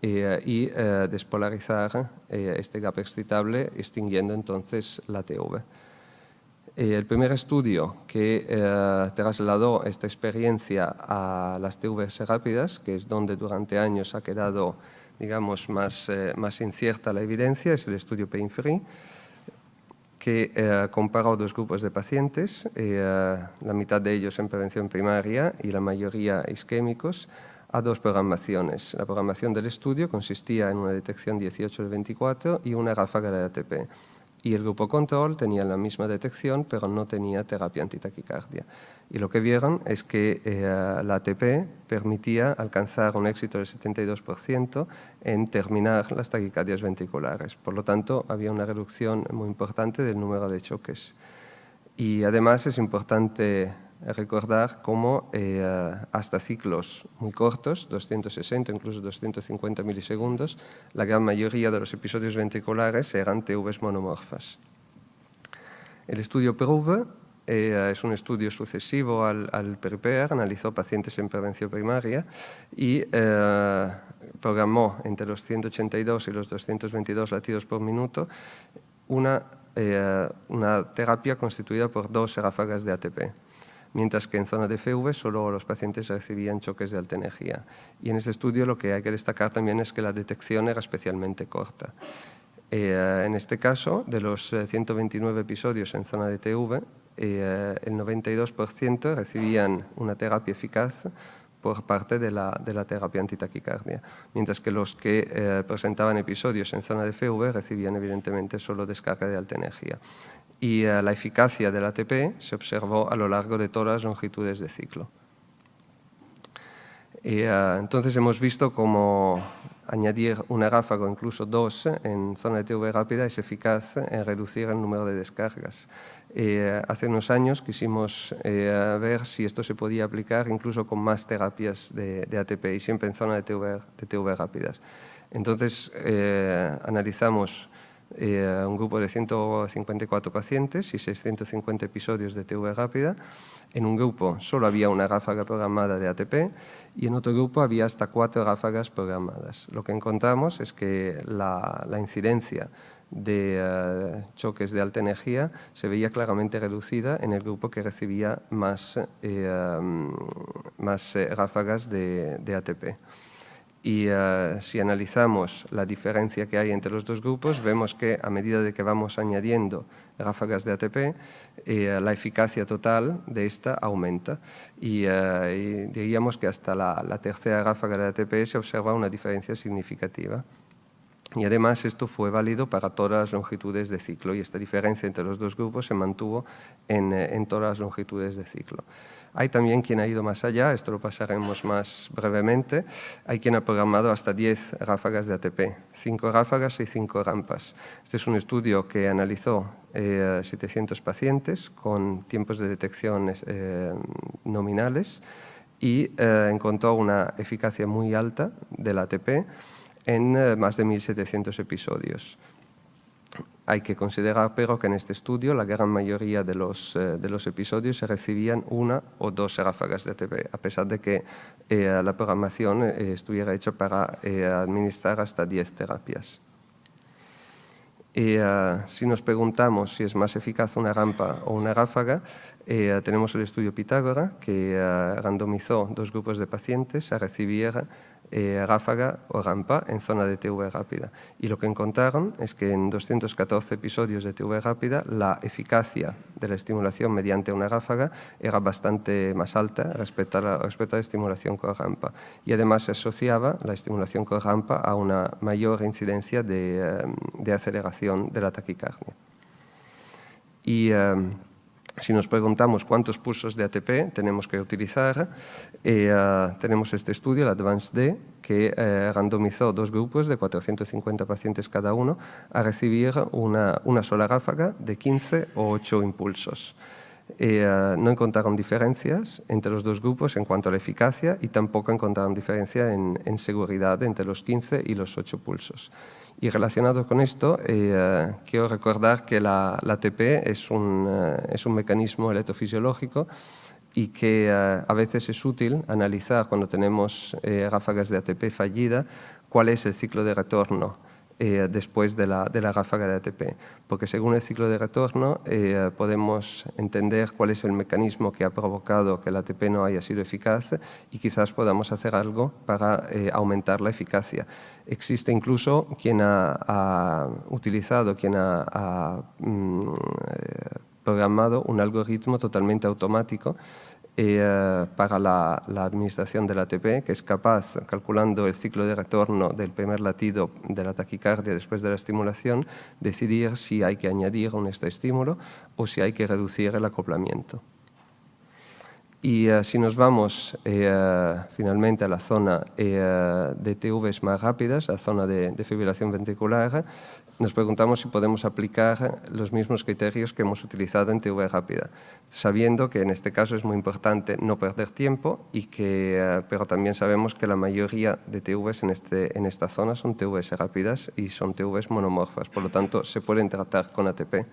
y despolarizar este gap excitable extinguiendo entonces la TV. El primer estudio que trasladó esta experiencia a las TVs rápidas, que es donde durante años ha quedado, digamos, más incierta la evidencia, es el estudio Pain-Free, que comparó dos grupos de pacientes, la mitad de ellos en prevención primaria y la mayoría isquémicos, a dos programaciones. La programación del estudio consistía en una detección 18 de 24 y una ráfaga de ATP. Y el grupo control tenía la misma detección, pero no tenía terapia antitaquicardia. Y lo que vieron es que la ATP permitía alcanzar un éxito del 72% en terminar las taquicardias ventriculares. Por lo tanto, había una reducción muy importante del número de choques. Y además es importante recordar cómo hasta ciclos muy cortos, 260, incluso 250 milisegundos, la gran mayoría de los episodios ventriculares eran TVs monomorfas. El estudio PROVE es un estudio sucesivo al PRIPER, analizó pacientes en prevención primaria y programó entre los 182 y los 222 latidos por minuto una terapia constituida por 2 ráfagas de ATP, mientras que en zona de FV solo los pacientes recibían choques de alta energía. Y en este estudio lo que hay que destacar también es que la detección era especialmente corta. En este caso, de los 129 episodios en zona de TV, el 92% recibían una terapia eficaz por parte de la terapia antitaquicardia, mientras que los que presentaban episodios en zona de FV recibían evidentemente solo descarga de alta energía. Y la eficacia del ATP se observó a lo largo de todas las longitudes de ciclo. Entonces hemos visto cómo añadir una ráfaga o incluso 2 en zona de TV rápida es eficaz en reducir el número de descargas. Hace unos años quisimos ver si esto se podía aplicar incluso con más terapias de ATP y siempre en zona de TV rápidas. Entonces analizamos un grupo de 154 pacientes y 650 episodios de TV rápida. En un grupo solo había una ráfaga programada de ATP y en otro grupo había hasta 4 ráfagas programadas. Lo que encontramos es que la incidencia de choques de alta energía se veía claramente reducida en el grupo que recibía más ráfagas de ATP. Y si analizamos la diferencia que hay entre los dos grupos, vemos que a medida de que vamos añadiendo ráfagas de ATP, la eficacia total de esta aumenta. Y diríamos que hasta la tercera ráfaga de ATP se observa una diferencia significativa. Y además esto fue válido para todas las longitudes de ciclo y esta diferencia entre los dos grupos se mantuvo en todas las longitudes de ciclo. Hay también quien ha ido más allá, esto lo pasaremos más brevemente. Hay quien ha programado hasta 10 ráfagas de ATP, 5 ráfagas y 5 rampas. Este es un estudio que analizó 700 pacientes con tiempos de detección nominales y encontró una eficacia muy alta del ATP en más de 1.700 episodios. Hay que considerar, pero, que en este estudio la gran mayoría de los episodios se recibían 1 o 2 ráfagas de ATP, a pesar de que la programación estuviera hecha para administrar hasta 10 terapias. Si nos preguntamos si es más eficaz una rampa o una ráfaga, tenemos el estudio Pitágora, que randomizó 2 grupos de pacientes a recibir ráfaga o rampa en zona de TV rápida. Y lo que encontraron es que en 214 episodios de TV rápida la eficacia de la estimulación mediante una ráfaga era bastante más alta respecto a la estimulación con rampa. Y además se asociaba la estimulación con rampa a una mayor incidencia de aceleración de la taquicardia. Y si nos preguntamos cuántos pulsos de ATP tenemos que utilizar, tenemos este estudio, el ADVANCE-D, que randomizó 2 grupos de 450 pacientes cada uno a recibir una sola ráfaga de 15 o 8 impulsos. No encontraron diferencias entre los 2 grupos en cuanto a la eficacia y tampoco encontraron diferencia en seguridad entre los 15 y los 8 pulsos. Y relacionado con esto, quiero recordar que la ATP es un mecanismo electrofisiológico y que a veces es útil analizar cuando tenemos ráfagas de ATP fallida cuál es el ciclo de retorno después de la ráfaga de ATP, porque según el ciclo de retorno podemos entender cuál es el mecanismo que ha provocado que el ATP no haya sido eficaz y quizás podamos hacer algo para aumentar la eficacia. Existe incluso quien ha utilizado, quien ha programado un algoritmo totalmente automático para la administración del ATP, que es capaz, calculando el ciclo de retorno del primer latido de la taquicardia después de la estimulación, decidir si hay que añadir un estímulo o si hay que reducir el acoplamiento. Y si nos vamos finalmente a la zona de TVs más rápidas, a la zona de fibrilación ventricular, nos preguntamos si podemos aplicar los mismos criterios que hemos utilizado en TV rápida, sabiendo que en este caso es muy importante no perder tiempo, pero también sabemos que la mayoría de TVs en esta zona son TVs rápidas y son TVs monomorfas, por lo tanto se pueden tratar con ATP.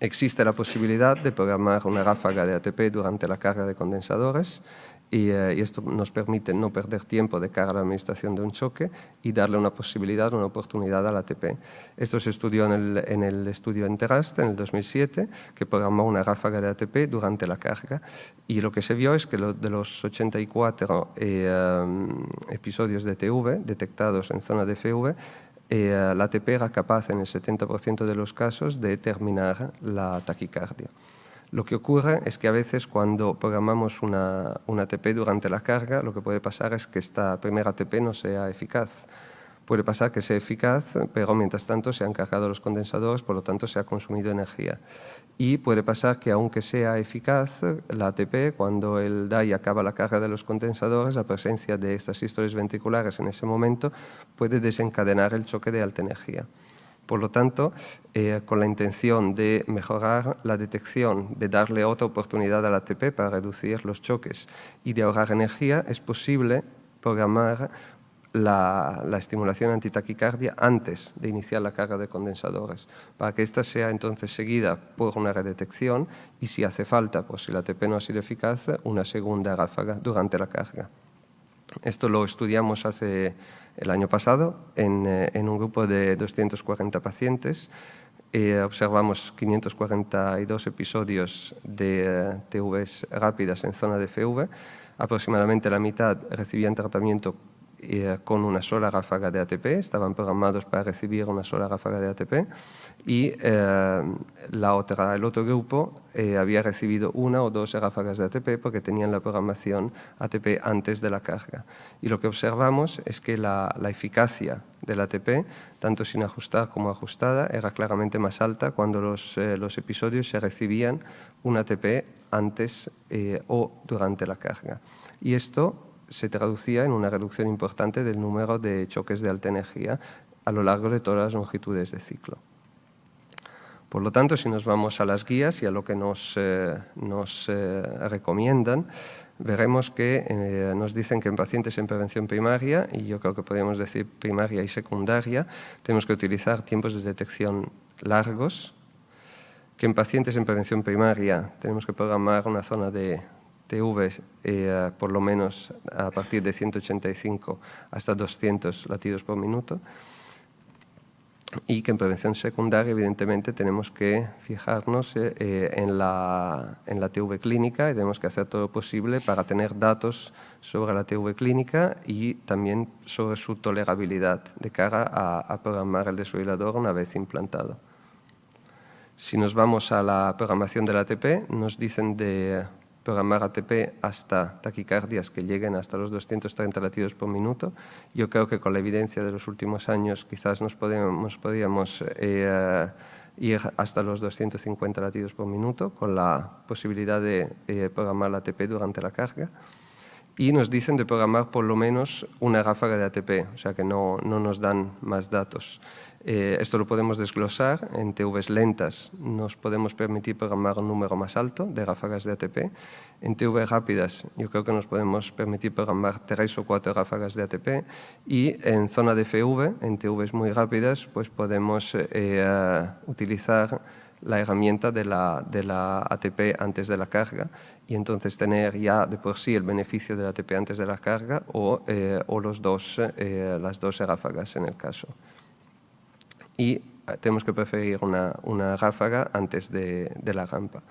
Existe la posibilidad de programar una ráfaga de ATP durante la carga de condensadores y esto nos permite no perder tiempo de cara a la administración de un choque y darle una posibilidad, una oportunidad al ATP. Esto se estudió en el estudio Enterast en el 2007, que programó una ráfaga de ATP durante la carga, y lo que se vio es que de los 84 episodios de TV detectados en zona de FV, la ATP era capaz en el 70% de los casos de terminar la taquicardia. Lo que ocurre es que a veces cuando programamos una ATP durante la carga, lo que puede pasar es que esta primera ATP no sea eficaz. Puede pasar que sea eficaz, pero mientras tanto se han cargado los condensadores, por lo tanto se ha consumido energía. Y puede pasar que aunque sea eficaz la ATP, cuando el DAI acaba la carga de los condensadores, la presencia de estas sístoles ventriculares en ese momento puede desencadenar el choque de alta energía. Por lo tanto, con la intención de mejorar la detección, de darle otra oportunidad al ATP para reducir los choques y de ahorrar energía, es posible programar la estimulación antitaquicardia antes de iniciar la carga de condensadores, para que esta sea entonces seguida por una redetección y, si hace falta, pues si la ATP no ha sido eficaz, una segunda ráfaga durante la carga. Esto lo estudiamos el año pasado en un grupo de 240 pacientes. Observamos 542 episodios de TVs rápidas en zona de FV. Aproximadamente la mitad recibían tratamiento con una sola ráfaga de ATP, estaban programados para recibir una sola ráfaga de ATP, y el otro grupo había recibido una o dos ráfagas de ATP porque tenían la programación ATP antes de la carga. Y lo que observamos es que la eficacia del ATP, tanto sin ajustar como ajustada, era claramente más alta cuando los episodios se recibían un ATP antes o durante la carga. Y esto se traducía en una reducción importante del número de choques de alta energía a lo largo de todas las longitudes de ciclo. Por lo tanto, si nos vamos a las guías y a lo que nos recomiendan, veremos que nos dicen que en pacientes en prevención primaria, y yo creo que podríamos decir primaria y secundaria, tenemos que utilizar tiempos de detección largos, que en pacientes en prevención primaria tenemos que programar una zona de TVs por lo menos a partir de 185 hasta 200 latidos por minuto, y que en prevención secundaria evidentemente tenemos que fijarnos en la TV clínica y tenemos que hacer todo lo posible para tener datos sobre la TV clínica y también sobre su tolerabilidad de cara a programar el desfibrilador una vez implantado. Si nos vamos a la programación del ATP, nos dicen de programar ATP hasta taquicardias que lleguen hasta los 230 latidos por minuto. Yo creo que con la evidencia de los últimos años quizás nos podríamos ir hasta los 250 latidos por minuto con la posibilidad de programar la ATP durante la carga. Y nos dicen de programar por lo menos una ráfaga de ATP, o sea que no nos dan más datos. Esto lo podemos desglosar en TVs lentas. Nos podemos permitir programar un número más alto de ráfagas de ATP. En TVs rápidas yo creo que nos podemos permitir programar 3 o 4 ráfagas de ATP. Y en zona de FV, en TVs muy rápidas, pues podemos utilizar la herramienta de la ATP antes de la carga y entonces tener ya de por sí el beneficio de la ATP antes de la carga o las dos ráfagas en el caso. Y tenemos que preferir una ráfaga antes de la rampa.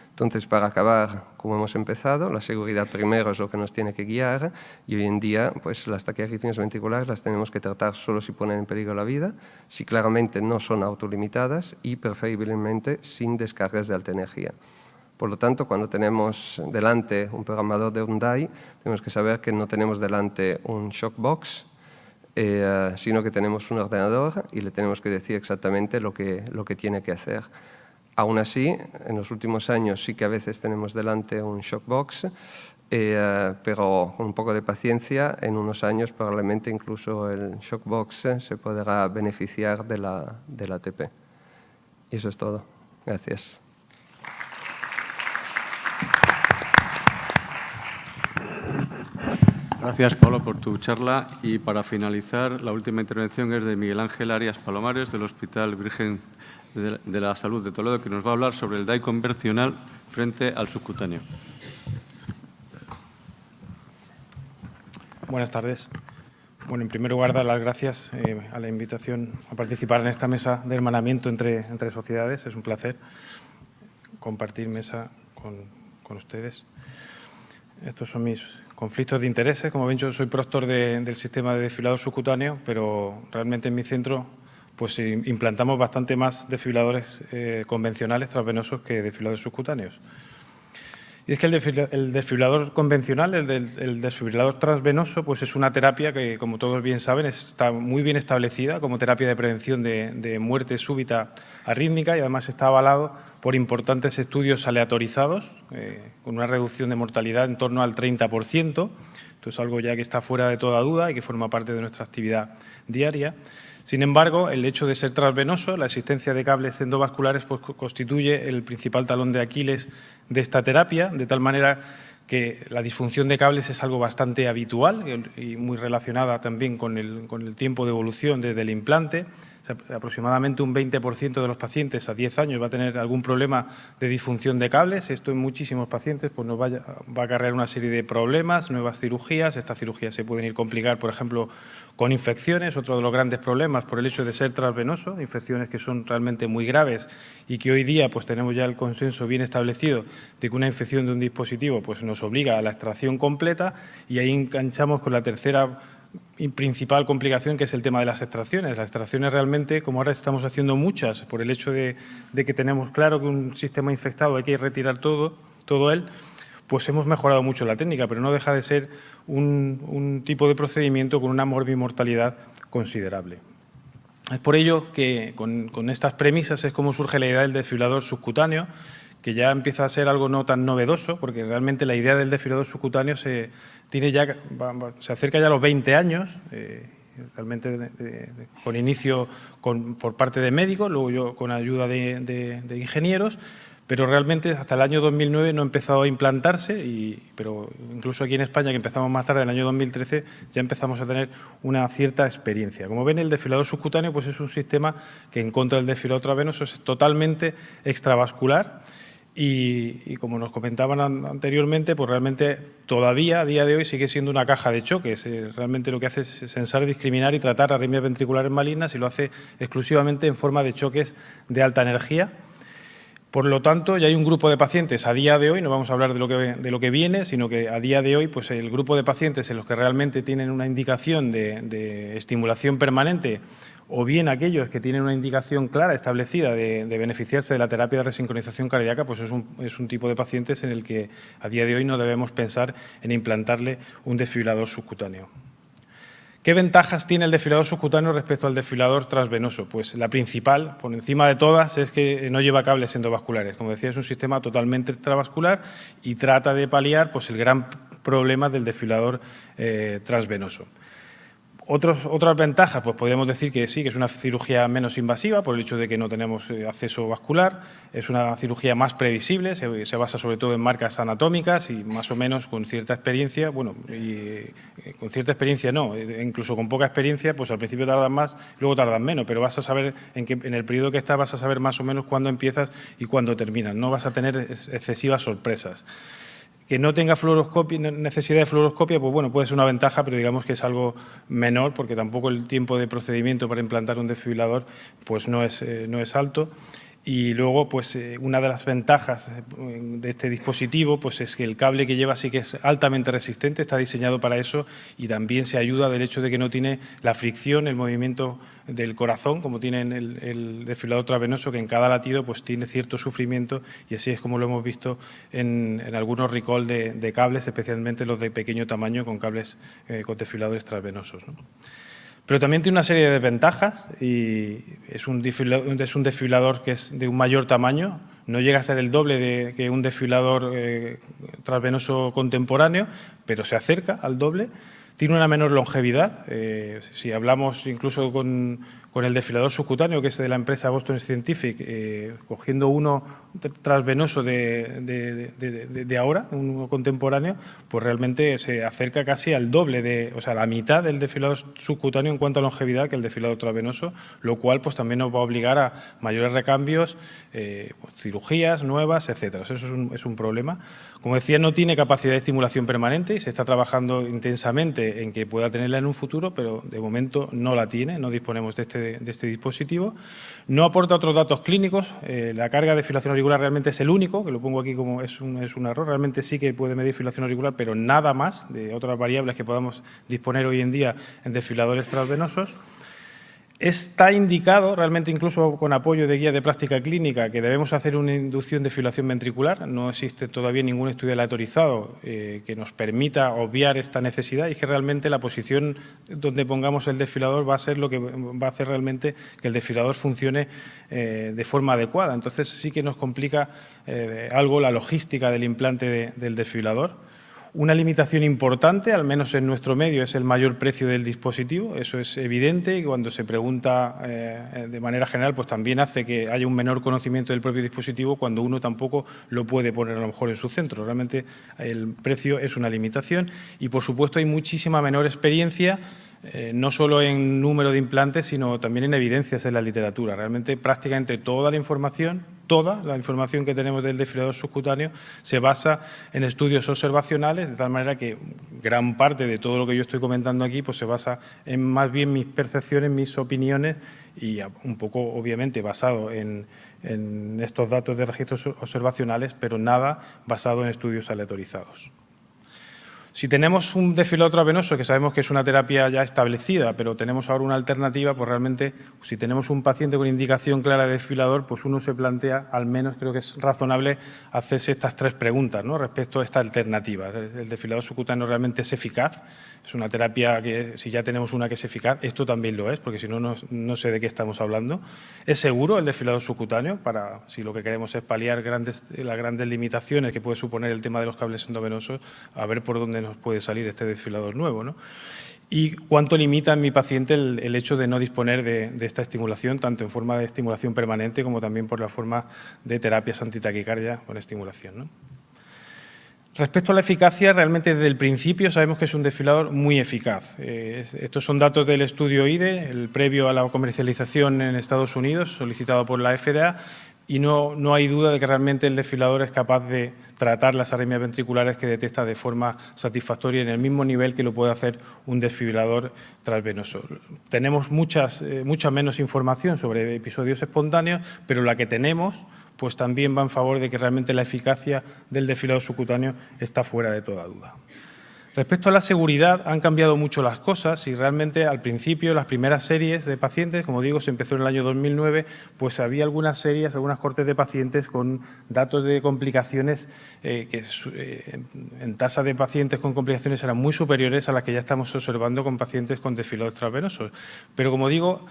Entonces, para acabar, como hemos empezado, la seguridad primero es lo que nos tiene que guiar y hoy en día pues, las taquiarritmias ventriculares las tenemos que tratar solo si ponen en peligro la vida, si claramente no son autolimitadas y preferiblemente sin descargas de alta energía. Por lo tanto, cuando tenemos delante un programador de un DAI, tenemos que saber que no tenemos delante un shockbox, sino que tenemos un ordenador y le tenemos que decir exactamente lo que tiene que hacer. Aún así, en los últimos años sí que a veces tenemos delante un shockbox, pero con un poco de paciencia, en unos años probablemente incluso el shockbox se podrá beneficiar de la ATP. Y eso es todo. Gracias. Gracias, Pablo, por tu charla. Y para finalizar, la última intervención es de Miguel Ángel Arias Palomares, del Hospital Virgen de la Salud de Toledo, que nos va a hablar sobre el DAI convencional frente al subcutáneo. Buenas tardes. Bueno, en primer lugar, dar las gracias a la invitación a participar en esta mesa de hermanamiento entre sociedades. Es un placer compartir mesa con ustedes. Estos son mis conflictos de intereses. Como ven, yo soy proctor del sistema de desfibrilador subcutáneo, pero realmente en mi centro pues implantamos bastante más desfibriladores convencionales transvenosos que desfibriladores subcutáneos. Y es que el desfibrilador convencional, el desfibrilador transvenoso, pues es una terapia que, como todos bien saben, está muy bien establecida como terapia de prevención de muerte súbita arrítmica y además está avalado por importantes estudios aleatorizados con una reducción de mortalidad en torno al 30%. Esto es algo ya que está fuera de toda duda y que forma parte de nuestra actividad diaria. Sin embargo, el hecho de ser transvenoso, la existencia de cables endovasculares, pues constituye el principal talón de Aquiles de esta terapia, de tal manera que la disfunción de cables es algo bastante habitual y muy relacionada también con el tiempo de evolución desde el implante. O sea, aproximadamente un 20% de los pacientes a 10 años va a tener algún problema de disfunción de cables. Esto en muchísimos pacientes pues nos va a acarrear una serie de problemas, nuevas cirugías. Estas cirugías se pueden ir complicar, por ejemplo, con infecciones, otro de los grandes problemas por el hecho de ser transvenoso, infecciones que son realmente muy graves y que hoy día pues tenemos ya el consenso bien establecido de que una infección de un dispositivo pues nos obliga a la extracción completa, y ahí enganchamos con la tercera y principal complicación, que es el tema de las extracciones. Las extracciones realmente, como ahora estamos haciendo muchas, por el hecho de que tenemos claro que un sistema infectado hay que retirar todo él, pues hemos mejorado mucho la técnica, pero no deja de ser un tipo de procedimiento con una morbimortalidad considerable. Es por ello que con estas premisas es como surge la idea del desfibrilador subcutáneo, que ya empieza a ser algo no tan novedoso, porque realmente la idea del desfibrilador subcutáneo se acerca ya a los 20 años, realmente con inicio por parte de médicos, luego yo con ayuda de ingenieros, pero realmente hasta el año 2009 no ha empezado a implantarse, pero incluso aquí en España, que empezamos más tarde, en el año 2013, ya empezamos a tener una cierta experiencia. Como ven, el desfibrilador subcutáneo pues es un sistema que, en contra del desfibrilador transvenoso, es totalmente extravascular y como nos comentaban anteriormente, pues realmente todavía a día de hoy sigue siendo una caja de choques. Realmente lo que hace es censar, discriminar y tratar arritmias ventriculares malignas, y lo hace exclusivamente en forma de choques de alta energía. Por lo tanto, ya hay un grupo de pacientes a día de hoy, no vamos a hablar de lo que viene, sino que a día de hoy pues el grupo de pacientes en los que realmente tienen una indicación de estimulación permanente, o bien aquellos que tienen una indicación clara, establecida, de beneficiarse de la terapia de resincronización cardíaca, pues es un tipo de pacientes en el que a día de hoy no debemos pensar en implantarle un desfibrilador subcutáneo. ¿Qué ventajas tiene el desfibrilador subcutáneo respecto al desfibrilador transvenoso? Pues la principal, por encima de todas, es que no lleva cables endovasculares. Como decía, es un sistema totalmente extravascular y trata de paliar pues el gran problema del desfibrilador transvenoso. Otras ventajas, pues podríamos decir que sí, que es una cirugía menos invasiva por el hecho de que no tenemos acceso vascular, es una cirugía más previsible, se basa sobre todo en marcas anatómicas y más o menos con cierta experiencia, bueno, con cierta experiencia no, incluso con poca experiencia, pues al principio tardan más, luego tardan menos, pero vas a saber en el periodo que estás vas a saber más o menos cuándo empiezas y cuándo terminas, no vas a tener excesivas sorpresas. Que no tenga necesidad de fluoroscopia, pues bueno, puede ser una ventaja, pero digamos que es algo menor, porque tampoco el tiempo de procedimiento para implantar un desfibrilador pues no es alto. Y luego, pues una de las ventajas de este dispositivo pues es que el cable que lleva sí que es altamente resistente, está diseñado para eso, y también se ayuda del hecho de que no tiene la fricción, el movimiento del corazón, como tiene el desfibrilador transvenoso, que en cada latido pues tiene cierto sufrimiento, y así es como lo hemos visto en algunos recall de cables, especialmente los de pequeño tamaño con cables con desfibriladores transvenosos, ¿no? Pero también tiene una serie de desventajas, y es un desfibrilador que es de un mayor tamaño, no llega a ser el doble que un desfibrilador transvenoso contemporáneo, pero se acerca al doble. Tiene una menor longevidad. Si hablamos incluso con con el desfibrilador subcutáneo, que es de la empresa Boston Scientific, cogiendo uno transvenoso de ahora, uno contemporáneo, pues realmente se acerca casi al doble, o sea, la mitad del desfibrilador subcutáneo en cuanto a longevidad que el desfibrilador transvenoso, lo cual pues también nos va a obligar a mayores recambios, pues, cirugías nuevas, etcétera. Eso es un problema. Como decía, no tiene capacidad de estimulación permanente y se está trabajando intensamente en que pueda tenerla en un futuro, pero de momento no la tiene, no disponemos de este dispositivo. No aporta otros datos clínicos. La carga de fibrilación auricular realmente es el único, que lo pongo aquí como es un error. Realmente sí que puede medir fibrilación auricular, pero nada más de otras variables que podamos disponer hoy en día en desfibriladores transvenosos. Está indicado, realmente incluso con apoyo de guías de práctica clínica, que debemos hacer una inducción de fibrilación ventricular. No existe todavía ningún estudio aleatorizado que nos permita obviar esta necesidad, y es que realmente la posición donde pongamos el desfibrilador va a ser lo que va a hacer realmente que el desfibrilador funcione de forma adecuada. Entonces sí que nos complica algo la logística del implante del desfibrilador. Una limitación importante, al menos en nuestro medio, es el mayor precio del dispositivo. Eso es evidente y cuando se pregunta de manera general, pues también hace que haya un menor conocimiento del propio dispositivo cuando uno tampoco lo puede poner a lo mejor en su centro. Realmente el precio es una limitación y, por supuesto, hay muchísima menor experiencia, no solo en número de implantes, sino también en evidencias en la literatura. Realmente prácticamente toda la información que tenemos del desfibrilador subcutáneo se basa en estudios observacionales, de tal manera que gran parte de todo lo que yo estoy comentando aquí pues se basa en más bien mis percepciones, mis opiniones y un poco obviamente basado en estos datos de registros observacionales, pero nada basado en estudios aleatorizados. Si tenemos un desfibrilador transvenoso, que sabemos que es una terapia ya establecida, pero tenemos ahora una alternativa, pues realmente, si tenemos un paciente con indicación clara de desfibrilador, pues uno se plantea, al menos creo que es razonable, hacerse estas tres preguntas, ¿no?, respecto a esta alternativa. ¿El desfibrilador subcutáneo realmente es eficaz? Es una terapia que, si ya tenemos una que es eficaz, esto también lo es, porque si no, no sé de qué estamos hablando. ¿Es seguro el desfibrilador subcutáneo? Para, si lo que queremos es paliar las grandes limitaciones que puede suponer el tema de los cables endovenosos, a ver por dónde nos puede salir este desfibrilador nuevo, ¿no? Y cuánto limita en mi paciente el hecho de no disponer de esta estimulación, tanto en forma de estimulación permanente como también por la forma de terapias antitaquicardia con estimulación, ¿no? Respecto a la eficacia, realmente desde el principio sabemos que es un desfibrilador muy eficaz. Estos son datos del estudio IDE, el previo a la comercialización en Estados Unidos, solicitado por la FDA, y no hay duda de que realmente el desfibrilador es capaz de tratar las arritmias ventriculares que detecta de forma satisfactoria en el mismo nivel que lo puede hacer un desfibrilador transvenoso. Tenemos mucha menos información sobre episodios espontáneos, pero la que tenemos pues también va en favor de que realmente la eficacia del desfibrilador subcutáneo está fuera de toda duda. Respecto a la seguridad, han cambiado mucho las cosas y realmente al principio, las primeras series de pacientes, como digo, se empezó en el año 2009, pues había algunas series, algunas cortes de pacientes con datos de complicaciones en tasa de pacientes con complicaciones eran muy superiores a las que ya estamos observando con pacientes con desfibriladores transvenosos. Pero como digo,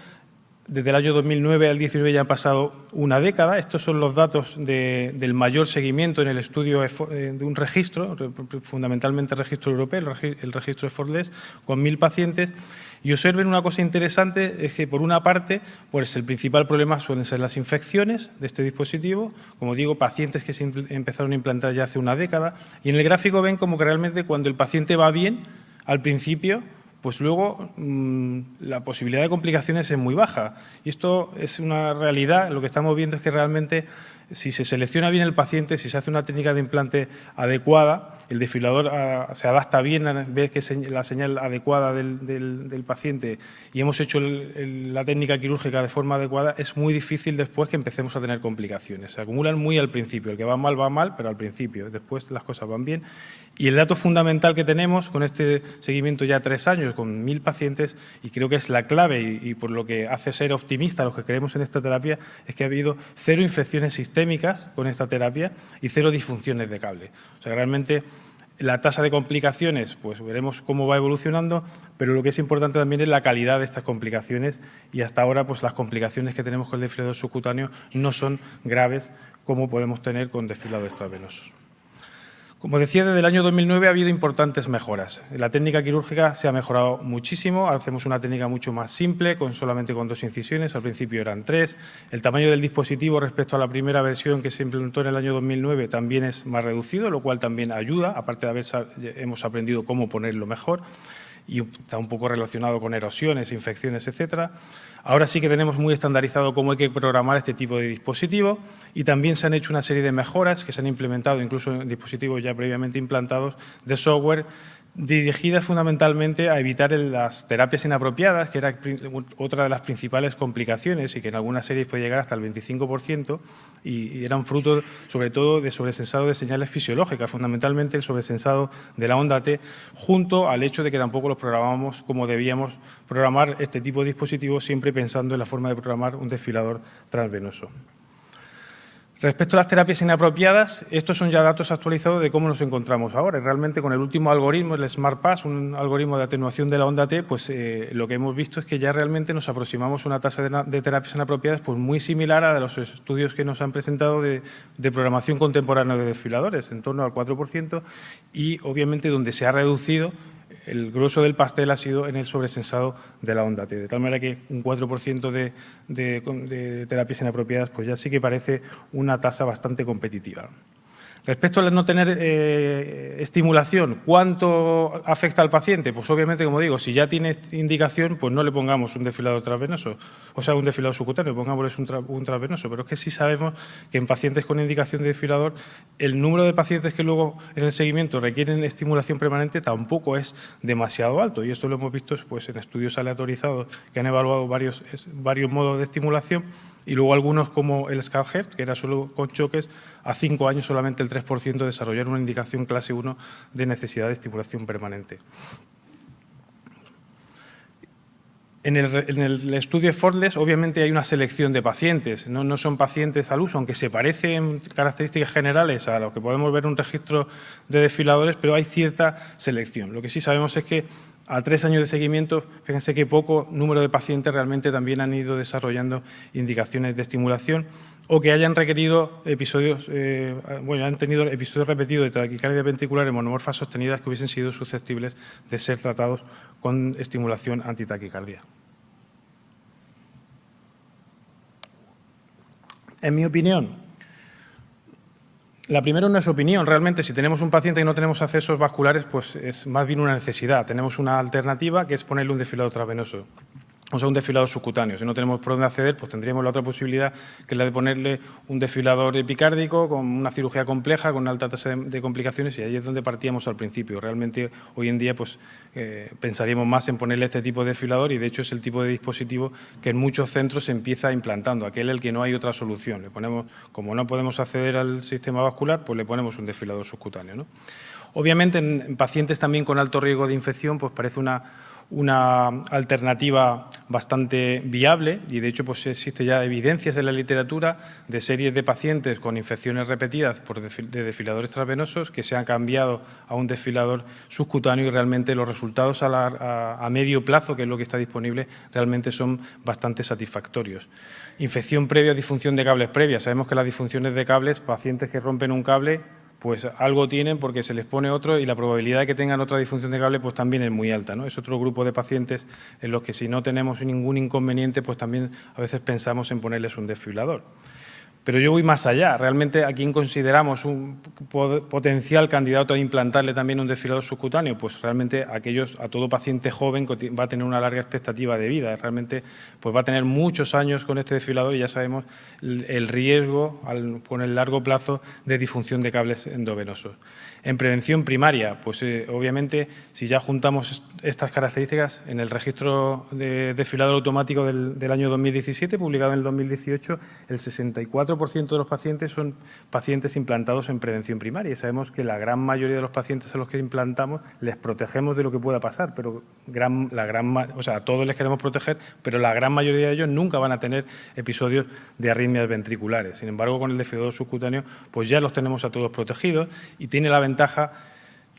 desde el año 2009 al 2019 ya ha pasado una década. Estos son los datos del mayor seguimiento en el estudio de un registro, fundamentalmente el registro europeo, el registro EFFORTLESS, con 1.000 pacientes. Y observen una cosa interesante, es que por una parte, pues el principal problema suelen ser las infecciones de este dispositivo, como digo, pacientes que se empezaron a implantar ya hace una década. Y en el gráfico ven como que realmente cuando el paciente va bien, al principio, pues luego la posibilidad de complicaciones es muy baja. Y esto es una realidad. Lo que estamos viendo es que realmente si se selecciona bien el paciente, si se hace una técnica de implante adecuada, el desfibrilador se adapta bien, ve que la señal adecuada del paciente y hemos hecho la técnica quirúrgica de forma adecuada, es muy difícil después que empecemos a tener complicaciones. Se acumulan muy al principio. El que va mal, pero al principio. Después las cosas van bien. Y el dato fundamental que tenemos con este seguimiento ya 3 años, con 1.000 pacientes, y creo que es la clave y por lo que hace ser optimista a los que creemos en esta terapia, es que ha habido 0 infecciones sistémicas con esta terapia y 0 disfunciones de cable. O sea, realmente la tasa de complicaciones, pues veremos cómo va evolucionando, pero lo que es importante también es la calidad de estas complicaciones y hasta ahora pues las complicaciones que tenemos con el desfibrilador subcutáneo no son graves como podemos tener con desfibriladores transvenosos. Como decía, desde el año 2009 ha habido importantes mejoras. La técnica quirúrgica se ha mejorado muchísimo. Hacemos una técnica mucho más simple, solamente con 2 incisiones. Al principio eran 3. El tamaño del dispositivo respecto a la primera versión que se implementó en el año 2009 también es más reducido, lo cual también ayuda, aparte de hemos aprendido cómo ponerlo mejor. Y está un poco relacionado con erosiones, infecciones, etcétera. Ahora sí que tenemos muy estandarizado cómo hay que programar este tipo de dispositivo y también se han hecho una serie de mejoras que se han implementado incluso en dispositivos ya previamente implantados de software dirigidas fundamentalmente a evitar las terapias inapropiadas, que era otra de las principales complicaciones y que en algunas series puede llegar hasta el 25% y eran fruto sobre todo de sobresensado de señales fisiológicas, fundamentalmente el sobresensado de la onda T, junto al hecho de que tampoco los programábamos como debíamos programar este tipo de dispositivos, siempre pensando en la forma de programar un desfilador transvenoso. Respecto a las terapias inapropiadas, estos son ya datos actualizados de cómo nos encontramos ahora. Realmente con el último algoritmo, el SmartPass, un algoritmo de atenuación de la onda T, pues lo que hemos visto es que ya realmente nos aproximamos a una tasa de terapias inapropiadas pues muy similar a los estudios que nos han presentado de programación contemporánea de desfiladores, en torno al 4%, y obviamente donde se ha reducido el grueso del pastel ha sido en el sobresensado de la onda T, de tal manera que un 4% de terapias inapropiadas pues ya sí que parece una tasa bastante competitiva. Respecto a no tener estimulación, ¿cuánto afecta al paciente? Pues obviamente, como digo, si ya tiene indicación, pues no le pongamos un desfilador transvenoso, o sea, un desfilador subcutáneo, pongámosles un transvenoso. Pero es que sí sabemos que en pacientes con indicación de desfilador, el número de pacientes que luego en el seguimiento requieren estimulación permanente tampoco es demasiado alto. Y esto lo hemos visto pues, en estudios aleatorizados que han evaluado varios modos de estimulación y luego algunos como el SCALHEFT, que era solo con choques, a 5 años solamente el 3% desarrollar una indicación clase 1 de necesidad de estimulación permanente. En el estudio Effortless, obviamente, hay una selección de pacientes. No son pacientes al uso, aunque se parecen en características generales a lo que podemos ver en un registro de desfiladores, pero hay cierta selección. Lo que sí sabemos es que a 3 años de seguimiento, fíjense que poco número de pacientes realmente también han ido desarrollando indicaciones de estimulación o que hayan requerido episodios, han tenido episodios repetidos de taquicardia ventricular en monomorfas sostenidas que hubiesen sido susceptibles de ser tratados con estimulación antitaquicardia. En mi opinión, la primera no es opinión. Realmente, si tenemos un paciente y no tenemos accesos vasculares, pues es más bien una necesidad. Tenemos una alternativa que es ponerle un desfilador transvenoso, o sea, un desfilador subcutáneo. Si no tenemos por dónde acceder, pues tendríamos la otra posibilidad, que es la de ponerle un desfilador epicárdico con una cirugía compleja, con una alta tasa de complicaciones, y ahí es donde partíamos al principio. Realmente, hoy en día, pues pensaríamos más en ponerle este tipo de desfilador y, de hecho, es el tipo de dispositivo que en muchos centros se empieza implantando, aquel el que no hay otra solución. Le ponemos, como no podemos acceder al sistema vascular, pues le ponemos un desfilador subcutáneo, ¿no? Obviamente, en pacientes también con alto riesgo de infección, pues parece una alternativa bastante viable y, de hecho, pues existe ya evidencias en la literatura de series de pacientes con infecciones repetidas de desfiladores transvenosos que se han cambiado a un desfilador subcutáneo y realmente los resultados a medio plazo, que es lo que está disponible, realmente son bastante satisfactorios. Infección previa, disfunción de cables previa. Sabemos que las disfunciones de cables, pacientes que rompen un cable, pues algo tienen porque se les pone otro y la probabilidad de que tengan otra disfunción de cable pues también es muy alta, ¿no? Es otro grupo de pacientes en los que si no tenemos ningún inconveniente pues también a veces pensamos en ponerles un desfibrilador. Pero yo voy más allá. Realmente, ¿a quién consideramos un potencial candidato a implantarle también un desfibrilador subcutáneo? Pues realmente a todo paciente joven que va a tener una larga expectativa de vida. Realmente pues va a tener muchos años con este desfibrilador y ya sabemos el riesgo con el largo plazo de disfunción de cables endovenosos. En prevención primaria, pues obviamente si ya juntamos estas características en el registro de desfibrilador automático del año 2017, publicado en el 2018, el 64% de los pacientes son pacientes implantados en prevención primaria y sabemos que la gran mayoría de los pacientes a los que implantamos les protegemos de lo que pueda pasar, pero a todos les queremos proteger, pero la gran mayoría de ellos nunca van a tener episodios de arritmias ventriculares. Sin embargo, con el desfibrilador subcutáneo pues ya los tenemos a todos protegidos y tiene la ventaja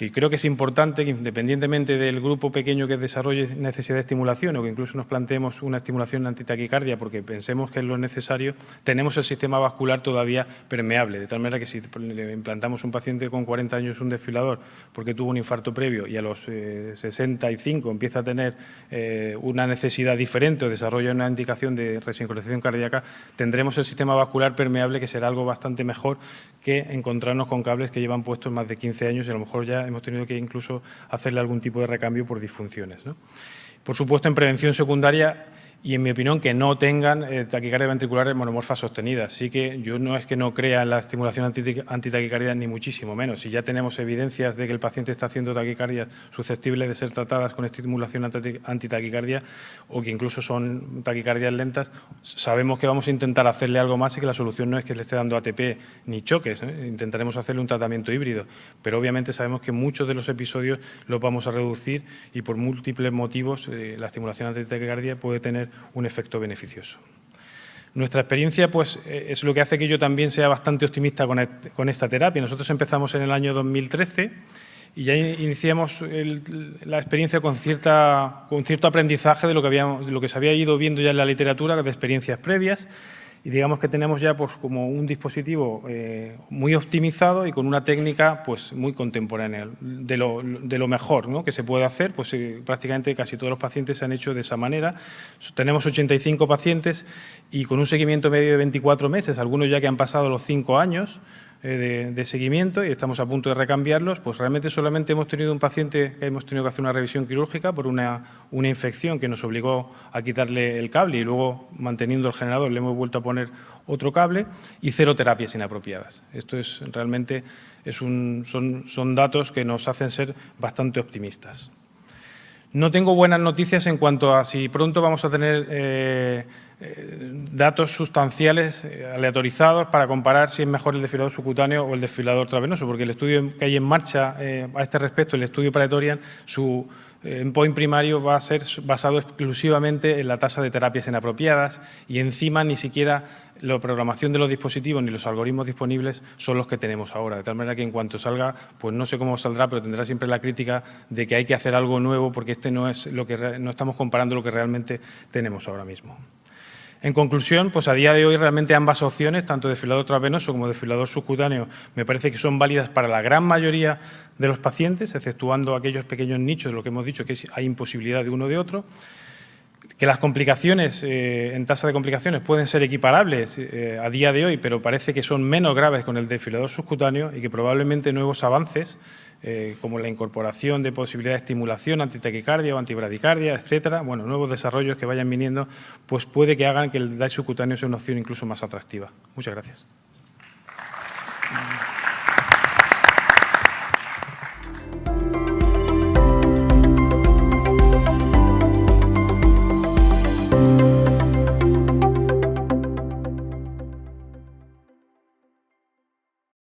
que creo que es importante que, independientemente del grupo pequeño que desarrolle necesidad de estimulación o que incluso nos planteemos una estimulación antitaquicardia porque pensemos que es lo necesario, tenemos el sistema vascular todavía permeable, de tal manera que si le implantamos a un paciente con 40 años un desfibrilador porque tuvo un infarto previo y a los 65 empieza a tener una necesidad diferente o desarrolla una indicación de resincronización cardíaca, tendremos el sistema vascular permeable, que será algo bastante mejor que encontrarnos con cables que llevan puestos más de 15 años y a lo mejor ya hemos tenido que incluso hacerle algún tipo de recambio por disfunciones, ¿no? Por supuesto, en prevención secundaria y, en mi opinión, que no tengan taquicardia ventricular monomorfa sostenida. Así que yo no es que no crea en la estimulación antitaquicardia, ni muchísimo menos. Si ya tenemos evidencias de que el paciente está haciendo taquicardias susceptibles de ser tratadas con estimulación antitaquicardia o que incluso son taquicardias lentas, sabemos que vamos a intentar hacerle algo más y que la solución no es que le esté dando ATP ni choques, ¿eh? Intentaremos hacerle un tratamiento híbrido. Pero obviamente sabemos que muchos de los episodios los vamos a reducir y por múltiples motivos la estimulación antitaquicardia puede tener un efecto beneficioso. Nuestra experiencia pues, es lo que hace que yo también sea bastante optimista con esta terapia. Nosotros empezamos en el año 2013 y ya iniciamos la experiencia con cierto aprendizaje de lo que se había ido viendo ya en la literatura de experiencias previas. Y digamos que tenemos ya pues, como un dispositivo muy optimizado y con una técnica pues, muy contemporánea, de lo mejor, ¿no?, que se puede hacer. Pues prácticamente casi todos los pacientes se han hecho de esa manera. Tenemos 85 pacientes y con un seguimiento medio de 24 meses, algunos ya que han pasado los 5 años de seguimiento y estamos a punto de recambiarlos. Pues realmente solamente hemos tenido un paciente que hemos tenido que hacer una revisión quirúrgica por una infección que nos obligó a quitarle el cable y luego, manteniendo el generador, le hemos vuelto a poner otro cable y 0 terapias inapropiadas. Esto es realmente son datos que nos hacen ser bastante optimistas. No tengo buenas noticias en cuanto a si pronto vamos a tener datos sustanciales aleatorizados para comparar si es mejor el desfibrilador subcutáneo o el desfibrilador intravenoso, porque el estudio que hay en marcha a este respecto, el estudio Praetorian, su endpoint primario va a ser basado exclusivamente en la tasa de terapias inapropiadas y encima ni siquiera la programación de los dispositivos ni los algoritmos disponibles son los que tenemos ahora, de tal manera que en cuanto salga, pues no sé cómo saldrá, pero tendrá siempre la crítica de que hay que hacer algo nuevo porque no estamos comparando lo que realmente tenemos ahora mismo. En conclusión, pues a día de hoy realmente ambas opciones, tanto desfibrilador intravenoso como desfibrilador subcutáneo, me parece que son válidas para la gran mayoría de los pacientes, exceptuando aquellos pequeños nichos, lo que hemos dicho, que hay imposibilidad de uno o de otro. Que las complicaciones, en tasa de complicaciones, pueden ser equiparables a día de hoy, pero parece que son menos graves con el desfibrilador subcutáneo y que probablemente nuevos avances, como la incorporación de posibilidad de estimulación antitaquicardia o antibradicardia, etcétera, bueno, nuevos desarrollos que vayan viniendo, pues puede que hagan que el DAI subcutáneo sea una opción incluso más atractiva. Muchas gracias.